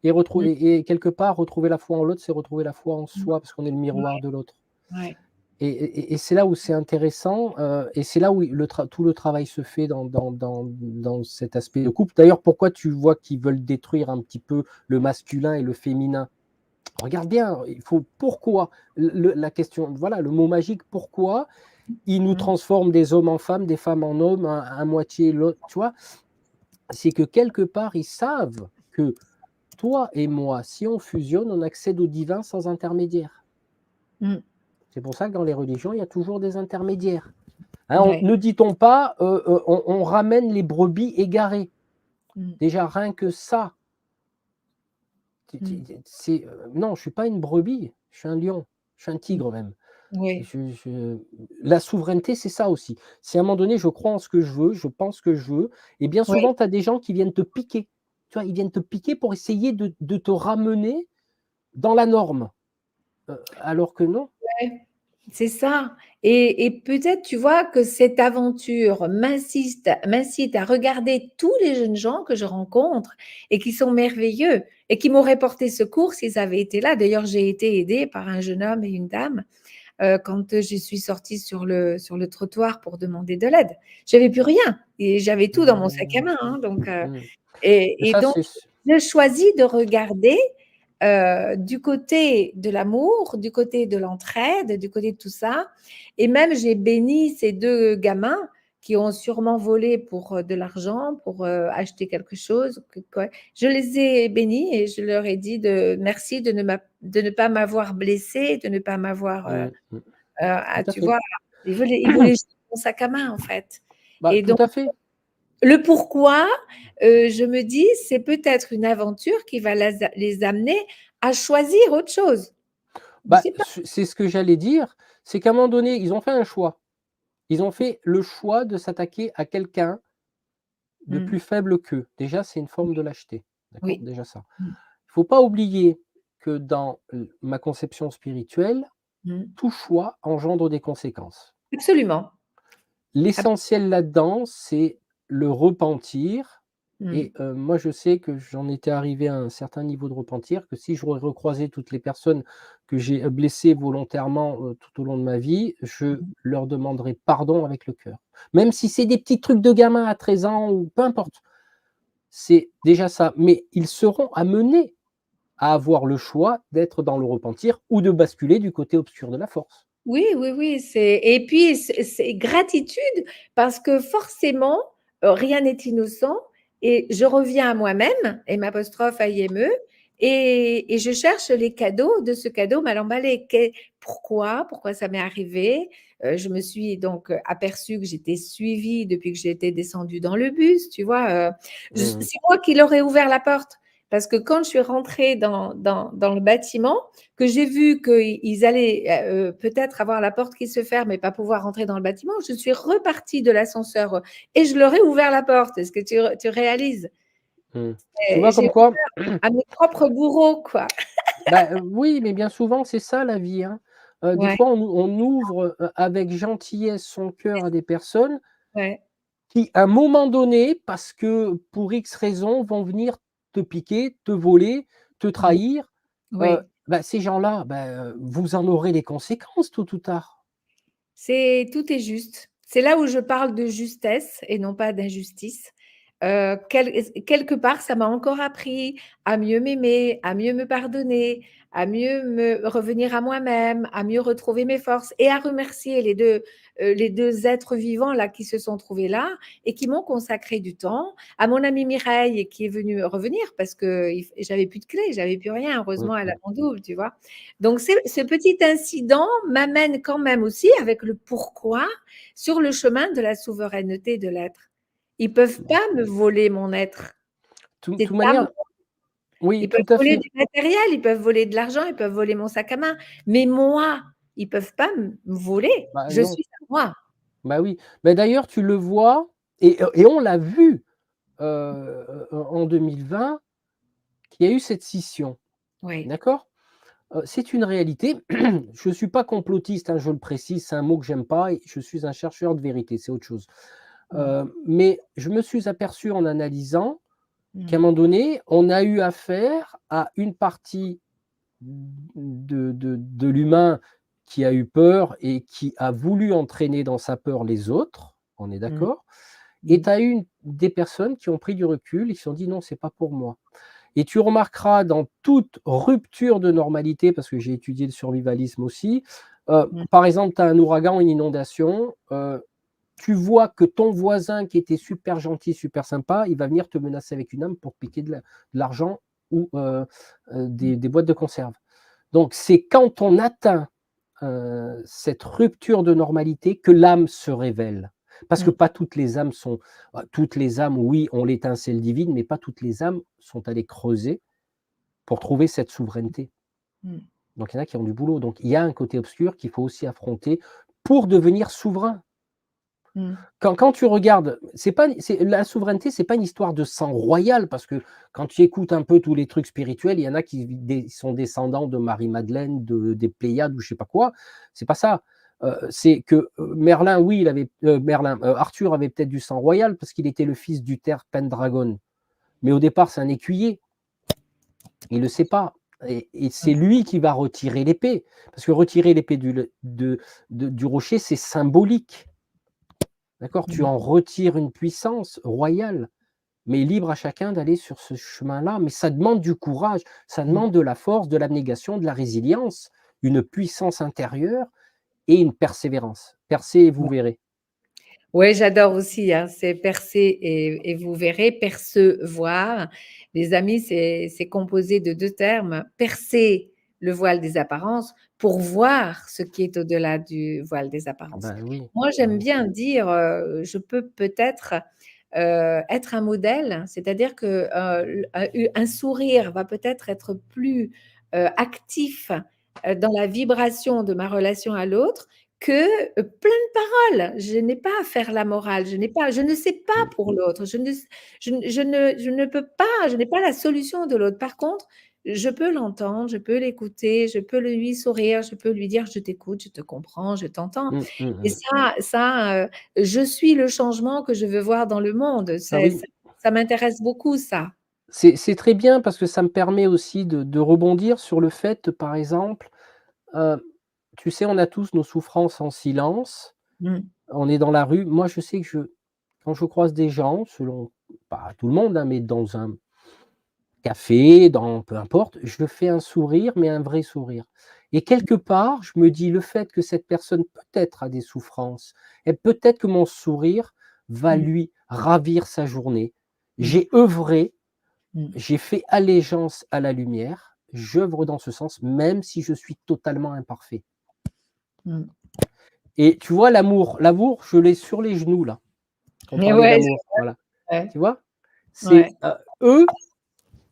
et Mmh, quelque part retrouver la foi en l'autre, c'est retrouver la foi en mmh, soi parce qu'on est le miroir ouais, de l'autre. ouais. Et c'est là où c'est intéressant, et c'est là où tout le travail se fait dans cet aspect de couple. D'ailleurs, pourquoi tu vois qu'ils veulent détruire un petit peu le masculin et le féminin? Regarde bien, il faut pourquoi? La question, voilà, le mot magique, pourquoi ils nous Mmh, transforment des hommes en femmes, des femmes en hommes, à moitié l'autre, tu vois? C'est que quelque part, ils savent que toi et moi, si on fusionne, on accède au divin sans intermédiaire. mmh, C'est pour ça que dans les religions, il y a toujours des intermédiaires. Hein, ouais. ne dit-on pas, on ramène les brebis égarées. Mmh, Déjà, rien que ça, mmh, c'est, non, je ne suis pas une brebis, je suis un lion, je suis un mmh. tigre même. Oui, La souveraineté, c'est ça aussi. Si à un moment donné, je crois en ce que je veux, je pense ce que je veux, et bien oui. souvent, tu as des gens qui viennent te piquer. Tu vois, ils viennent te piquer pour essayer de te ramener dans la norme, alors que non. Ouais, c'est ça et peut-être, tu vois, que cette aventure m'incite à regarder tous les jeunes gens que je rencontre et qui sont merveilleux et qui m'auraient porté secours s'ils avaient été là. D'ailleurs, j'ai été aidée par un jeune homme et une dame, quand, je suis sortie sur le trottoir pour demander de l'aide. J'avais plus rien et j'avais tout dans mon sac à Mmh, main, hein, donc mmh. et Ça, donc c'est je choisis de regarder du côté de l'amour, du côté de l'entraide, du côté de tout ça. Et même, j'ai béni ces deux gamins qui ont sûrement volé pour de l'argent, pour acheter quelque chose. Je les ai bénis et je leur ai dit merci de ne pas m'avoir blessée, de ne pas m'avoir, mmh, mmh, tout à tu fait. vois, ils voulaient juste mon sac à main, en fait. Bah, Et tout donc, à fait. le pourquoi, je me dis, c'est peut-être une aventure qui va les amener à choisir autre chose. Je Bah, sais pas. c'est ce que j'allais dire, c'est qu'à un moment donné, ils ont fait un choix. Ils ont fait le choix de s'attaquer à quelqu'un de Mmh. plus faible qu'eux. Déjà, c'est une forme de lâcheté. D'accord? Oui. Déjà ça. Mmh. Il ne faut pas oublier que dans ma conception spirituelle, Mmh. tout choix engendre des conséquences. Absolument. Ab L'essentiel là-dedans, c'est le repentir mmh. et moi je sais que j'en étais arrivé à un certain niveau de repentir, que si je recroisais toutes les personnes que j'ai, blessées volontairement, tout au long de ma vie, je Mmh. leur demanderai pardon avec le cœur. Même si c'est des petits trucs de gamin à 13 ans ou peu importe, c'est déjà ça. Mais ils seront amenés à avoir le choix d'être dans le repentir ou de basculer du côté obscur de la force. Oui, oui, oui, c'est et puis c'est gratitude parce que forcément, rien n'est innocent et je reviens à moi-même, M', et je cherche les cadeaux de ce cadeau mal emballé. Pourquoi? Pourquoi ça m'est arrivé? Je me suis donc aperçue que j'étais suivie depuis que j'étais descendue dans le bus, tu vois? Mmh. C'est moi qui leur ai ouvert la porte parce que quand je suis rentrée dans le bâtiment, que j'ai vu qu'ils allaient peut-être avoir la porte qui se ferme et pas pouvoir rentrer dans le bâtiment, je suis repartie de l'ascenseur et je leur ai ouvert la porte. Est-ce que tu réalises? Mmh. Tu vois J'ai comme quoi à mes propres bourreaux, quoi. bah, oui, mais bien souvent, c'est ça la vie, hein. Des Ouais, fois, on ouvre, avec gentillesse son cœur à des personnes ouais. qui, à un moment donné, parce que pour X raisons, vont venir te piquer, te voler, te Mmh. trahir. Oui. Bah, ces gens-là, bah, vous en aurez les conséquences tôt ou tard. Tout est juste. C'est là où je parle de justesse et non pas d'injustice. Quelque part, ça m'a encore appris à mieux m'aimer, à mieux me pardonner, à mieux me revenir à moi-même, à mieux retrouver mes forces et à remercier les 2 êtres vivants là qui se sont trouvés là et qui m'ont consacré du temps. À mon amie Mireille qui est venue revenir parce que j'avais plus de clé, j'avais plus rien. Mmh Heureusement, elle a mh. mon double, tu vois? Donc ce petit incident m'amène quand même aussi avec le pourquoi sur le chemin de la souveraineté de l'être. Ils peuvent pas me voler mon être. Toute C'est à moi. manière oui, Ils peuvent tout à voler fait. du matériel, ils peuvent voler de l'argent, ils peuvent voler mon sac à main, mais moi, ils peuvent pas me voler. Bah, Je non. suis à moi. Bah, oui. Bah, d'ailleurs, tu le vois et on l'a vu, en 2020, qu'il y a eu cette scission, Oui. d'accord? C'est une réalité. Je ne suis pas complotiste, hein, je le précise, c'est un mot que j'aime pas et je suis un chercheur de vérité, c'est autre chose. Mmh. Mais je me suis aperçu en analysant qu'à un Mmh. moment donné, on a eu affaire à une partie de l'humain qui a eu peur et qui a voulu entraîner dans sa peur les autres, on est Mmh. d'accord? Et Mmh. tu as eu des personnes qui ont pris du recul, ils se sont dit: «Non, c'est pas pour moi». Et tu remarqueras dans toute rupture de normalité, parce que j'ai étudié le survivalisme aussi, Mmh. par exemple, tu as un ouragan, une inondation, tu vois que ton voisin qui était super gentil, super sympa, il va venir te menacer avec une arme pour te piquer de l'argent ou Mmh. des boîtes de conserve. Donc c'est quand on atteint, cette rupture de normalité que l'âme se révèle. Parce que Mmh. pas toutes les âmes sont toutes les âmes, oui, ont l'étincelle divine, mais pas toutes les âmes sont allées creuser pour trouver cette souveraineté. Mmh. Donc il y en a qui ont du boulot. Donc il y a un côté obscur qu'il faut aussi affronter pour devenir souverain. Mmh. Quand tu regardes, c'est pas c'est la souveraineté, c'est pas une histoire de sang royal parce que quand tu écoutes un peu tous les trucs spirituels, il y en a qui sont descendants de Marie-Madeleine, des Pléiades ou je sais pas quoi. C'est pas ça. C'est que, Merlin, oui, Arthur avait peut-être du sang royal parce qu'il était le fils d'Uther Pendragon. Mais au départ, c'est un écuyer, il le sait pas et c'est lui qui va retirer l'épée. Parce que retirer l'épée du rocher, c'est symbolique. D'accord? Tu Mmh. en retires une puissance royale, mais libre à chacun d'aller sur ce chemin-là. Mais ça demande du courage, ça Mmh. demande de la force, de l'abnégation, de la résilience, une puissance intérieure et une persévérance. Percez et vous verrez. Ouais, j'adore aussi, hein, c'est percer et vous verrez, percevoir. Les amis, c'est composé de 2 termes, percer le voile des apparences pour voir ce qui est au-delà du voile des Ah apparences. ben oui, Moi, bah j'aime oui. bien dire, je peux peut-être, être un modèle, c'est-à-dire que, un sourire va peut-être être plus, actif, dans la vibration de ma relation à l'autre que, plein de paroles. Je n'ai pas à faire la morale, je ne sais pas Mmh. pour l'autre, je ne peux pas, je n'ai pas la solution de l'autre. Par contre, je peux l'entendre, je peux l'écouter, je peux lui sourire, je peux lui dire: «Je t'écoute, je te comprends, je t'entends» et je suis le changement que je veux voir dans le monde. Ah C'est oui, ça m'intéresse beaucoup ça. c'est très bien parce que ça me permet aussi de rebondir sur le fait, par exemple, heu, tu sais, on a tous nos souffrances en silence, Mmh. on est dans la rue. Moi, je sais que quand je croise des gens, selon pas tout le monde, hein, mais dans un café, dans peu importe, je fais un sourire, mais un vrai sourire et quelque part, je me dis: «Le fait que cette personne peut-être a des souffrances et peut-être que mon sourire va Mmh. lui ravir sa journée». Mmh. J'ai œuvré, Mmh. j'ai fait allégeance à la lumière, j'œuvre dans ce sens, même si je suis totalement imparfait Mmh. et tu vois l'amour, je l'ai sur les genoux là, on Mais parlait ouais, d'amour, voilà, ouais, tu vois? ouais. C'est, eux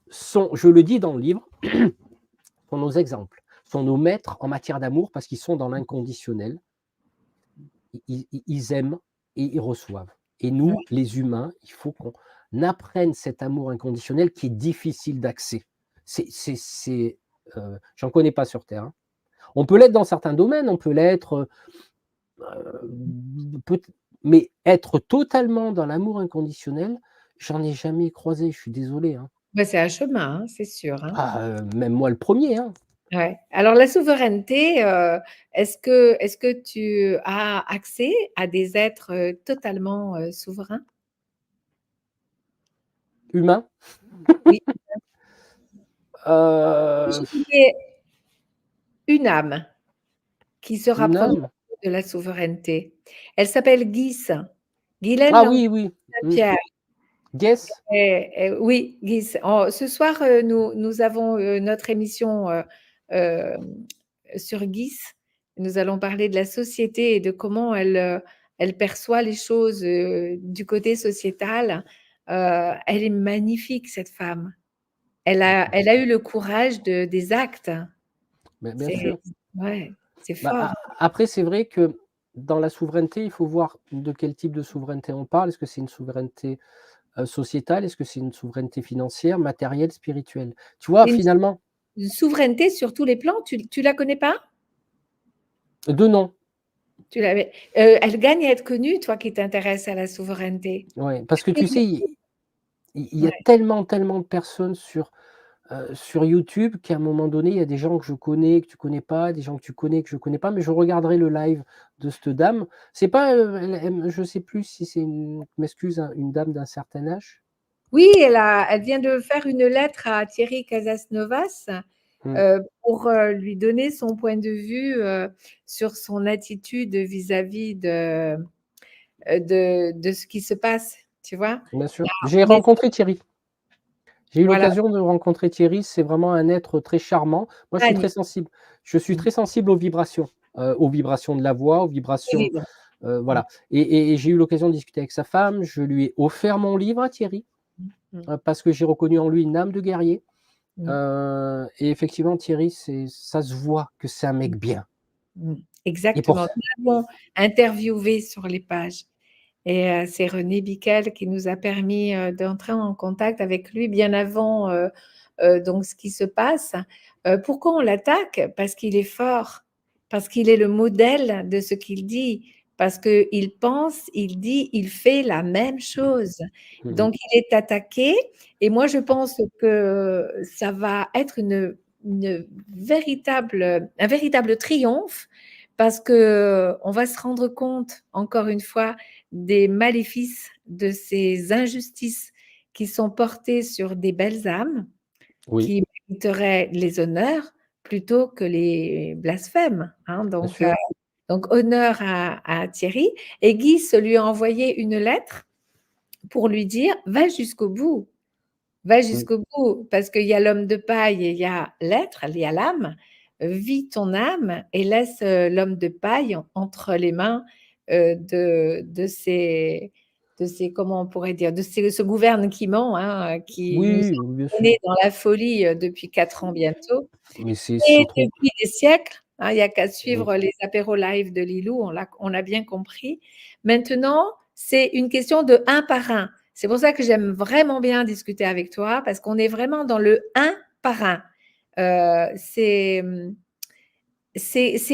sont, je le dis dans le livre, sont nos exemples, sont nos maîtres en matière d'amour parce qu'ils sont dans l'inconditionnel. Ils aiment et ils reçoivent. Et Ouais. nous, les humains, il faut qu'on apprenne cet amour inconditionnel qui est difficile d'accès. J'en connais pas sur terre, hein. On peut l'être dans certains domaines, on peut l'être, peut mais être totalement dans l'amour inconditionnel, j'en ai jamais croisé, je suis désolé, hein. Bah, c'est un chemin, hein, c'est sûr, hein. Ah, même moi le premier, hein. Ouais. Alors la souveraineté, est-ce que tu as accès à des êtres, totalement, souverains? Humain, Oui. Je heu, connais une âme qui se une rapproche âme? de la souveraineté. Elle s'appelle Guis, Guylaine Ah Lang oui, oui, mmh. Saint-Pierre. Guess? Oui, Guis. Ce soir, nous avons, notre émission, sur Guis. Nous allons parler de la société et de comment elle perçoit les choses, du côté sociétal. Elle est magnifique cette femme. Elle a eu le courage des actes. Bien C'est sûr. ouais, c'est Bah, fort. après, c'est vrai que dans la souveraineté, il faut voir de quel type de souveraineté on parle. Est-ce que c'est une souveraineté, sociétale? Est-ce que c'est une souveraineté financière, matérielle, spirituelle? Tu vois, C'est finalement, une souveraineté sur tous les plans. Tu la connais pas? 2 noms, Elle gagne à être connue, toi qui t'intéresses à la souveraineté. ouais, parce que tu sais, il y a Ouais. tellement, tellement de personnes sur YouTube qu'à un moment donné, il y a des gens que je connais, que tu connais pas, des gens que tu connais, que je connais pas, mais je regarderai le live de cette dame. C'est pas, je sais plus si c'est une tu m'excuses, hein, une dame d'un certain âge? Oui, elle vient de faire une lettre à Thierry Casasnovas, Mmh, pour, lui donner son point de vue, sur son attitude vis-à-vis de ce qui se passe, tu vois? bien sûr. La J'ai mais rencontré Thierry. J'ai eu voilà, l'occasion de rencontrer Thierry, c'est vraiment un être très charmant. Moi, je suis très magnifique, sensible. Je suis mmh, très sensible aux vibrations de la voix, aux très vibrations, libre. Mmh, voilà et j'ai eu l'occasion de discuter avec sa femme. Je lui ai offert mon livre à Thierry, mmh, parce que j'ai reconnu en lui une âme de guerrier, mmh, et effectivement Thierry, ça se voit que c'est un mmh, mec bien mmh, et pour exactement. ça Nous l'avons interviewé sur les pages. Et c'est René Biquel qui nous a permis, d'entrer en contact avec lui bien avant, donc ce qui se passe. Pourquoi on l'attaque? Parce qu'il est fort, parce qu'il est le modèle de ce qu'il dit, parce qu'il pense, il dit, il fait la même chose. mmh mh. Donc il est attaqué et moi je pense que ça va être un véritable triomphe parce qu'on va se rendre compte, encore une fois, des maléfices, de ces injustices qui sont portées sur des belles âmes Oui, qui mériteraient les honneurs plutôt que les blasphèmes, hein. bien Donc, sûr. honneur à Thierry et Guy se lui a envoyé une lettre pour lui dire: va Mmh, jusqu'au bout, parce qu'il y a l'homme de paille et il y a l'être, il y a l'âme. Vis ton âme et laisse, l'homme de paille entre les mains, de ces comment on pourrait dire? Ce gouvernement, hein, qui nous oui, oui, bien a sûr, entraînés dans la folie, depuis 4 ans bientôt mais et c'est trop depuis des siècles, hein, il n'y a qu'à oui, suivre les apéros live de Lilou, on a bien compris. Maintenant, c'est une question de un par un. C'est pour ça que j'aime vraiment bien discuter avec toi, parce qu'on est vraiment dans le un par un. c'est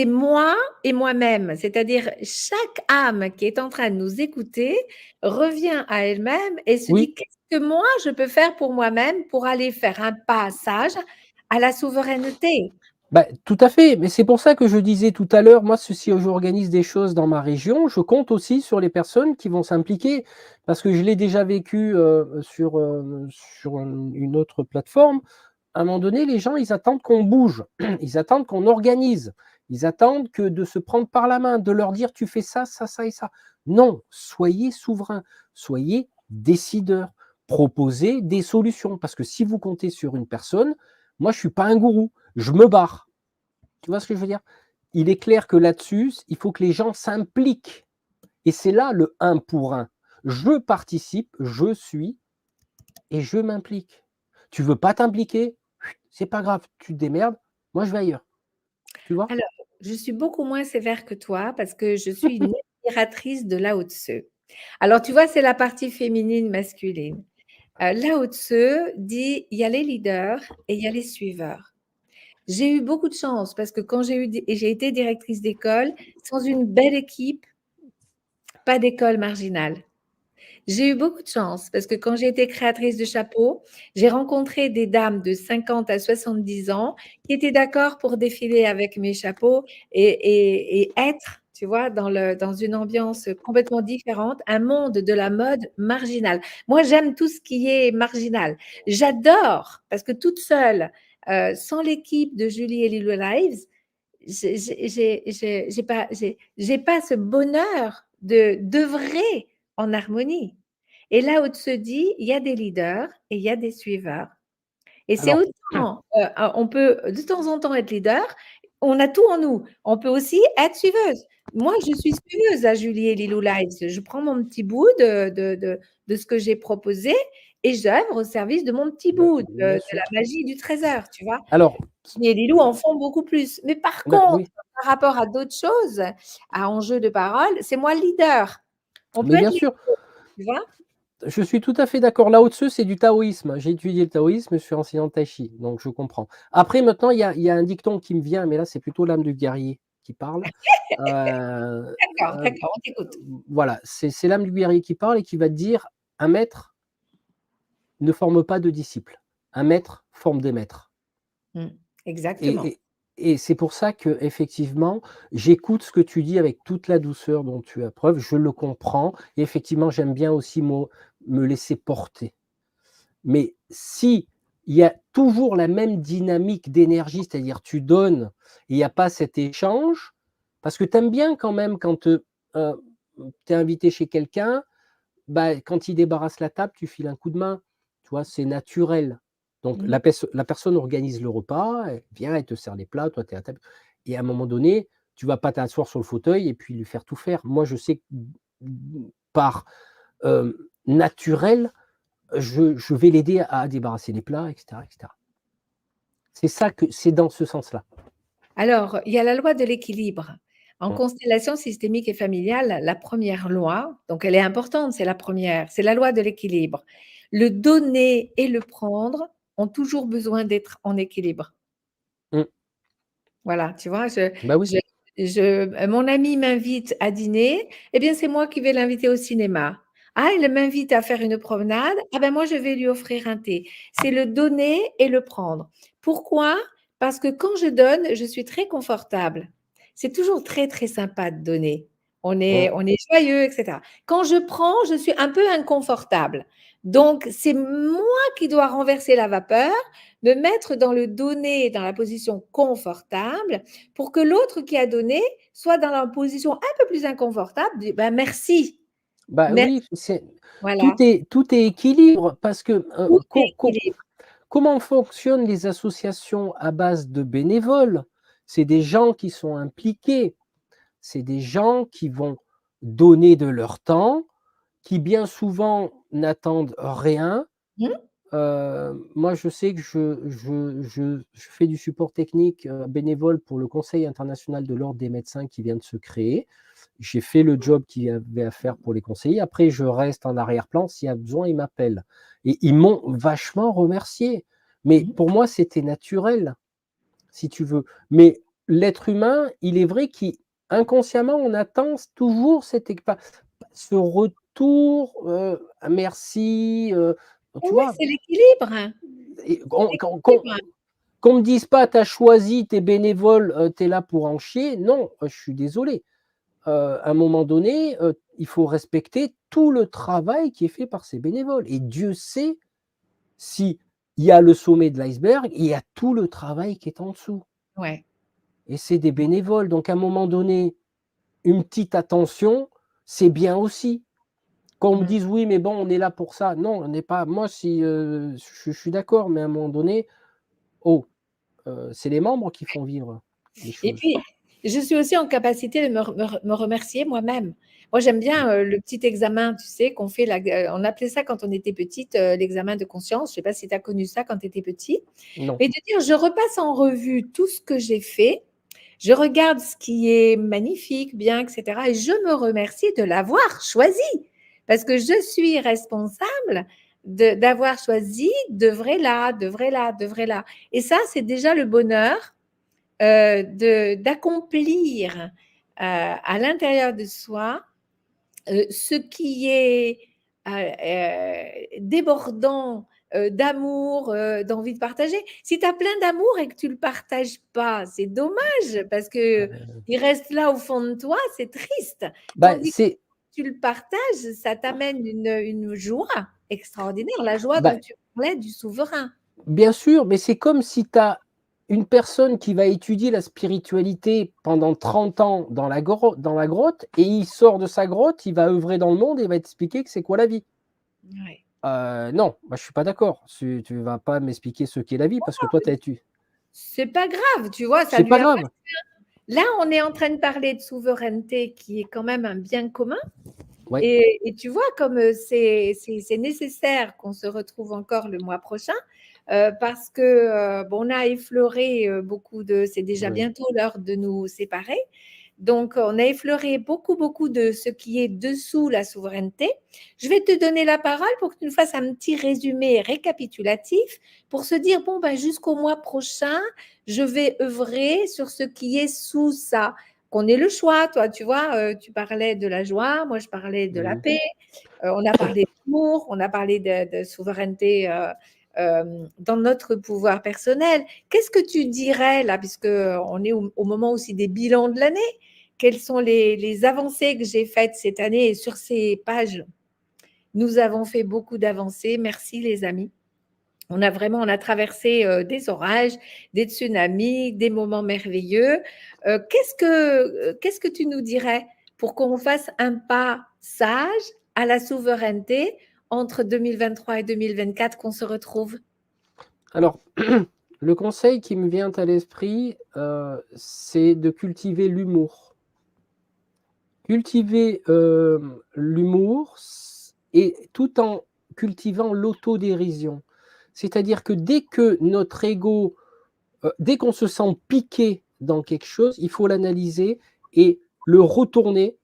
moi et moi-même. C'est-à-dire, chaque âme qui est en train de nous écouter revient à elle-même et se dit, Oui, qu'est-ce que moi je peux faire pour moi-même pour aller faire un passage à la souveraineté? bah, tout à fait, mais c'est pour ça que je disais tout à l'heure, moi, si j'organise des choses dans ma région, je compte aussi sur les personnes qui vont s'impliquer. Parce que je l'ai déjà vécu sur une autre plateforme. À un moment donné, les gens, ils attendent qu'on bouge, ils attendent qu'on organise, ils attendent que de se prendre par la main, de leur dire tu fais ça, ça, ça et ça. Non, soyez souverains, soyez décideurs, proposez des solutions. Parce que si vous comptez sur une personne, moi, je ne suis pas un gourou, je me barre. Tu vois ce que je veux dire? Il est clair que là-dessus, il faut que les gens s'impliquent. Et c'est là le un pour un. Je participe, je suis et je m'implique. Tu veux pas t'impliquer? C'est pas grave, tu te démerdes, moi je vais ailleurs. Tu vois? Alors, je suis beaucoup moins sévère que toi parce que je suis une admiratrice de Lao Tse. Alors, tu vois, c'est la partie féminine, masculine. Lao Tse dit, il y a les leaders et il y a les suiveurs. J'ai eu beaucoup de chance parce que quand j'ai été directrice d'école, sans une belle équipe, pas d'école marginale. J'ai eu beaucoup de chance parce que quand j'ai été créatrice de chapeaux, j'ai rencontré des dames de 50 à 70 ans qui étaient d'accord pour défiler avec mes chapeaux et être, tu vois, dans une ambiance complètement différente, un monde de la mode marginal. Moi, j'aime tout ce qui est marginal. J'adore parce que toute seule, sans l'équipe de Julie et Lilo Lives, j'ai pas ce bonheur de d'œuvrer en harmonie. Et là où tu te dis, il y a des leaders et il y a des suiveurs. Et c'est Alors, autant, on peut de temps en temps être leader, on a tout en nous. On peut aussi être suiveuse. Moi, je suis suiveuse à Julie et Lilou Lives. Je prends mon petit bout de ce que j'ai proposé et j'œuvre au service de mon petit bah, bout bien de sûr. la magie du trésor, tu vois. Alors, Et les loups en font beaucoup plus. Mais par bah, contre, oui, par rapport à d'autres choses, à enjeu de parole, c'est moi le leader. On peut mais être bien leader, sûr, tu vois? je suis tout à fait d'accord. Lao Tse, c'est du taoïsme. J'ai étudié le taoïsme, je suis enseignant de tai chi, donc je comprends. Après, maintenant, il y a un dicton qui me vient, mais là, c'est plutôt l'âme du guerrier qui parle. Heu, D'accord, heu, d'accord, on t'écoute. voilà, c'est l'âme du guerrier qui parle et qui va te dire: «Un maître ne forme pas de disciples. Un maître forme des maîtres». Mmh, exactement. Et et et c'est pour ça qu'effectivement, j'écoute ce que tu dis avec toute la douceur dont tu as preuve, je le comprends et effectivement, j'aime bien aussi me laisser porter. Mais si il y a toujours la même dynamique d'énergie, c'est-à-dire tu donnes et il y a pas cet échange, parce que tu aimes bien quand même quand, tu es invité chez quelqu'un, bah, quand il débarrasse la table, tu files un coup de main, tu vois? C'est naturel. Donc Mmh. la personne organise le repas, elle vient, elle te sert les plats, toi tu es à table et à un moment donné, tu vas pas t'asseoir sur le fauteuil et puis lui faire tout faire. Moi, je sais que par, naturel, je vais l'aider à débarrasser les plats et cetera et cetera. C'est dans ce sens-là. Alors, il y a la loi de l'équilibre. En Mmh, constellation systémique et familiale, la première loi, donc elle est importante, c'est la première, c'est la loi de l'équilibre. Le donner et le prendre ont toujours besoin d'être en équilibre. mmh. Voilà, tu vois? Bah oui, Mon ami m'invite à dîner, eh bien, c'est moi qui vais l'inviter au cinéma. Ah, il m'invite à faire une promenade, ah ben, moi, je vais lui offrir un thé. C'est le donner et le prendre. Pourquoi? Parce que quand je donne, je suis très confortable. C'est toujours très, très sympa de donner. mmh. On est joyeux, et cetera. Quand je prends, je suis un peu inconfortable. Donc, c'est moi qui dois renverser la vapeur, me mettre dans le donner, dans la position confortable, pour que l'autre qui a donné soit dans la position un peu plus inconfortable, dit ben merci, Bah merci, oui, c'est voilà, tout est équilibre parce que, tout est équilibre. comment fonctionnent les associations à base de bénévoles? C'est des gens qui sont impliqués, c'est des gens qui vont donner de leur temps, qui bien souvent n'attendent rien. Mmh, Moi, je sais que je fais du support technique, bénévole pour le Conseil international de l'ordre des médecins qui vient de se créer. J'ai fait le job qu'il y avait à faire pour les conseillers. Après, je reste en arrière-plan. S'il y a besoin, ils m'appellent et ils m'ont vachement remercié. Mais mmh. pour moi, c'était naturel. si tu veux. Mais l'être humain, il est vrai qu'inconsciemment, on attend toujours ce retour, merci, Eh tu oui, vois? c'est l'équilibre, Et c'est l'équilibre. qu'on me dise pas: «Tu as choisi, tu es bénévole, tu es là pour en chier». Non, je suis désolé. À un moment donné, il faut respecter tout le travail qui est fait par ces bénévoles et Dieu sait s'il y a le sommet de l'iceberg, il y a tout le travail qui est en dessous Ouais. et c'est des bénévoles donc à un moment donné, une petite attention, c'est bien aussi. Qu'on me Mmh. dise: «Oui, mais bon, on est là pour ça». Non, on n'est pas moi si, je suis d'accord, mais à un moment donné, oh, c'est les membres qui font vivre les Et choses. puis, je suis aussi en capacité de me remercier moi-même. Moi, j'aime Mmh. bien, le petit examen, tu sais, qu'on fait on appelait ça quand on était petite, l'examen de conscience. Je ne sais pas si tu as connu ça quand tu étais petit. Non. Mais de dire: «Je repasse en revue tout ce que j'ai fait, je regarde ce qui est magnifique, bien et cetera et je me remercie de l'avoir choisi. Parce que je suis responsable d'avoir choisi d'œuvrer là, d'œuvrer là» et ça, c'est déjà le bonheur, d'accomplir, à l'intérieur de soi, ce qui est, débordant, d'amour, d'envie de partager. Si tu as plein d'amour et que tu le partages pas, c'est dommage parce que Heu, il reste là au fond de toi, c'est triste. bah, Tandis que c'est tu le partages, ça t'amène une joie extraordinaire, la joie dont bah, tu parlais du souverain. bien sûr, mais c'est comme si tu as une personne qui va étudier la spiritualité pendant 30 ans dans la grotte et il sort de sa grotte, il va œuvrer dans le monde et il va t'expliquer que c'est quoi la vie. Ouais. Non, moi je suis pas d'accord. Tu vas pas m'expliquer ce qu'est la vie parce que toi tu as étu C'est pas grave, tu vois? Ça c'est lui pas a grave. Là, on est en train de parler de souveraineté qui est quand même un bien commun Ouais, et tu vois comme, c'est nécessaire qu'on se retrouve encore le mois prochain, parce que, bon, on a effleuré, beaucoup de c'est déjà ouais. bientôt l'heure de nous séparer. Donc, on a effleuré beaucoup, beaucoup de ce qui est dessous la souveraineté. Je vais te donner la parole pour que tu nous fasses un petit résumé récapitulatif pour se dire, bon, ben, jusqu'au mois prochain, je vais œuvrer sur ce qui est sous ça. Qu'on ait le choix, toi, tu vois, tu parlais de la joie, moi je parlais de la Mmh. paix, on a parlé d'amour, on a parlé de souveraineté dans notre pouvoir personnel. Qu'est-ce que tu dirais là, puisque on est au moment aussi des bilans de l'année, quelles sont les avancées que j'ai faites cette année et sur ces pages, nous avons fait beaucoup d'avancées. Merci les amis. On a traversé des orages, des tsunamis, des moments merveilleux. Qu'est-ce que tu nous dirais pour qu'on fasse un pas sage à la souveraineté entre 2023 et 2024 qu'on se retrouve? Alors, le conseil qui me vient à l'esprit, c'est de cultiver l'humour. Cultiver, l'humour et tout en cultivant l'autodérision. C'est-à-dire que dès que notre ego, dès qu'on se sent piqué dans quelque chose, il faut l'analyser et le retourner,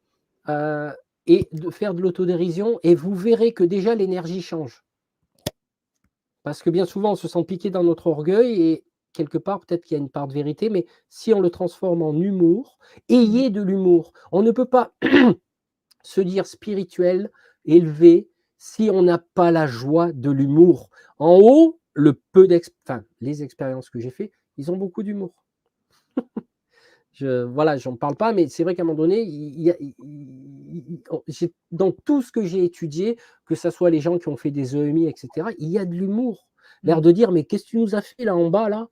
heu et de faire de l'autodérision et vous verrez que déjà l'énergie change. Parce que bien souvent, on se sent piqué dans notre orgueil et quelque part, peut-être qu'il y a une part de vérité, mais si on le transforme en humour, Mmh. ayez de l'humour. On ne peut pas se dire spirituel, élevé, si on n'a pas la joie de l'humour. En haut, les expériences que j'ai fait, ils ont beaucoup d'humour. Voilà, j'en parle pas, mais c'est vrai qu'à un moment donné, il y a il on j'ai dans tout ce que j'ai étudié, que ça soit les gens qui ont fait des EMI et cetera, il y a de l'humour. L'air Mmh. de dire: «Mais qu'est-ce que tu nous as fait là en bas là?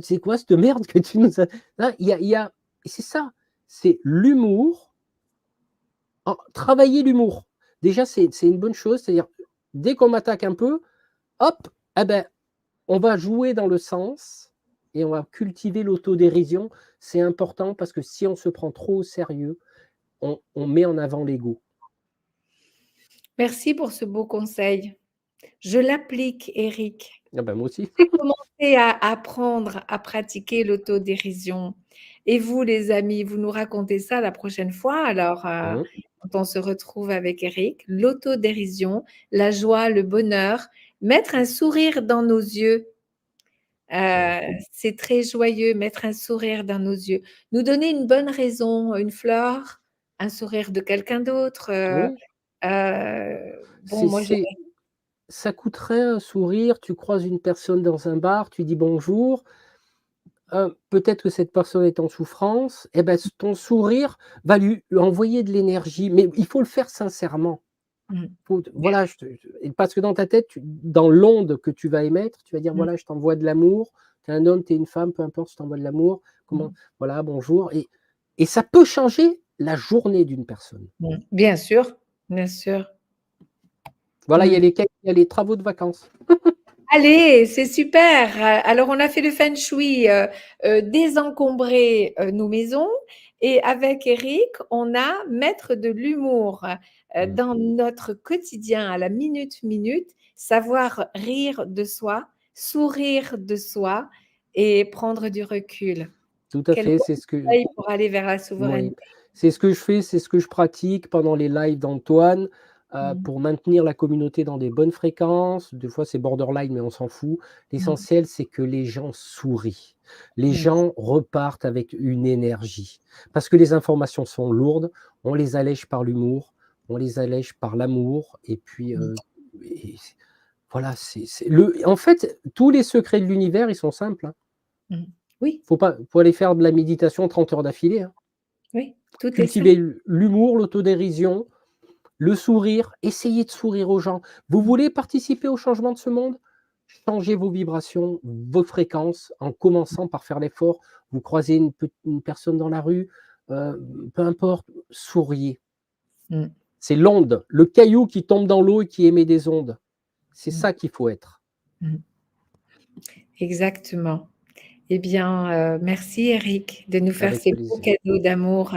C'est quoi cette merde que tu nous as» là, il y a et c'est ça, c'est l'humour, travailler l'humour. Déjà, c'est une bonne chose, c'est-à-dire, dès qu'on m'attaque un peu, hop, eh ben, on va jouer dans le sens et on va cultiver l'autodérision. C'est important parce que si on se prend trop au sérieux, on met en avant l'ego. Merci pour ce beau conseil. Je l'applique, Eric. Ah bah, moi aussi. J'ai commencé à apprendre à pratiquer l'autodérision. Et vous, les amis, vous nous racontez ça la prochaine fois. Alors, Mmh. quand on se retrouve avec Eric, l'autodérision, la joie, le bonheur, mettre un sourire dans nos yeux, Oui. C'est très joyeux, mettre un sourire dans nos yeux, nous donner une bonne raison, une fleur, un sourire de quelqu'un d'autre. Oui, Bon, c'est moi, j'ai c'est ça coûterait un sourire, tu croises une personne dans un bar, tu dis bonjour, peut-être que cette personne est en souffrance, et ben, ton sourire va lui envoyer de l'énergie, mais il faut le faire sincèrement. mmh, Faut bien voilà, parce que dans ta tête, dans l'onde que tu vas émettre, tu vas dire: mmh, «Voilà, je t'envoie de l'amour». Tu es un homme, tu es une femme, peu importe, je t'envoie de l'amour. Comment mmh, voilà, bonjour, et ça peut changer la journée d'une personne. bien sûr, bien sûr. Voilà, Mmh. il y a les travaux de vacances. Allez, c'est super. Alors, on a fait le feng shui, désencombrer nos maisons. Et avec Eric, on a mettre de l'humour Mmh. dans notre quotidien à la minute minute, savoir rire de soi, sourire de soi et prendre du recul. Tout à Quel fait, bon c'est ce que conseil pour aller vers la moui, souveraineté. c'est ce que je fais, c'est ce que je pratique pendant les lives d'Antoine, Mmh, pour maintenir la communauté dans des bonnes fréquences. Des fois, c'est borderline, mais on s'en fout. mmh, L'essentiel, c'est que les gens sourient. Les mmh, gens repartent avec une énergie. Parce que les informations sont lourdes, on les allège par l'humour, on les allège par l'amour et puis, mmh, et voilà, c'est le en fait, tous les secrets de l'univers, ils sont simples, hein. mmh. Oui, Faut aller faire de la méditation 30 heures d'affilée, hein. oui, tout est simple. Cultiver l'humour, l'autodérision, le sourire, essayez de sourire aux gens. Vous Mmh, voulez participer au changement de ce monde? Changez vos vibrations, vos fréquences, en commençant par faire l'effort. Vous croisez une personne dans la rue, peu importe, souriez. mmh, C'est l'onde, le caillou qui tombe dans l'eau et qui émet des ondes. C'est mmh, ça qu'il faut être. mmh. Exactement. Eh bien, merci Eric de nous faire Avec ces beaux plaisir. cadeaux d'amour,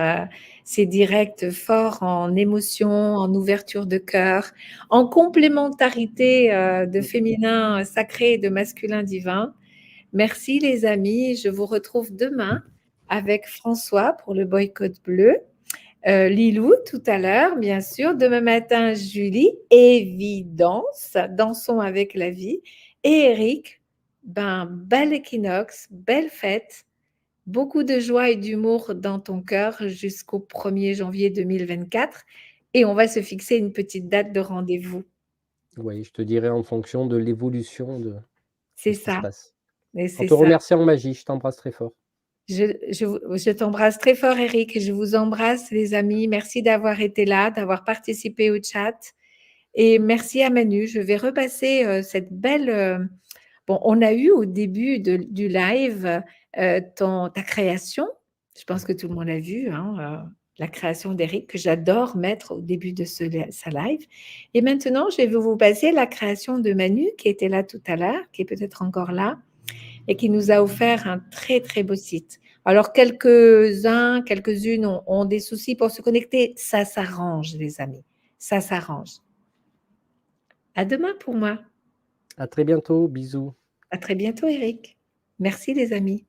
ces directs forts en émotion, en ouverture de cœur, en complémentarité, de Mmh. féminin sacré et de masculin divin. Merci les amis, je vous retrouve demain avec François pour le boycott bleu, Lilou tout à l'heure, bien sûr, demain matin Julie, évidence, dansons avec la vie et Eric, ben, bel équinoxe, belle fête. Beaucoup de joie et d'humour dans ton cœur jusqu'au 1er janvier 2024 et on va se fixer une petite date de rendez-vous. Oui, je te dirai en fonction de l'évolution de C'est ce qui se ça, passe. et En c'est te ça. remerciant magie, je t'embrasse très fort. Je t'embrasse très fort, Eric, et je vous embrasse, les amis. Merci d'avoir été là, d'avoir participé au chat. Et merci à Manu. Je vais repasser cette belle. Bon, on a eu au début du live ta création. Je pense que tout le monde a vu, hein, la création d'Eric, que j'adore mettre au début de sa live. Et maintenant, je vais vous passer la création de Manu, qui était là tout à l'heure, qui est peut-être encore là, et qui nous a offert un très, très beau site. Alors, quelques-uns, quelques-unes ont des soucis pour se connecter. Ça s'arrange, les amis. Ça s'arrange. À demain pour moi. À très bientôt, bisous. À très bientôt, Eric. Merci, les amis.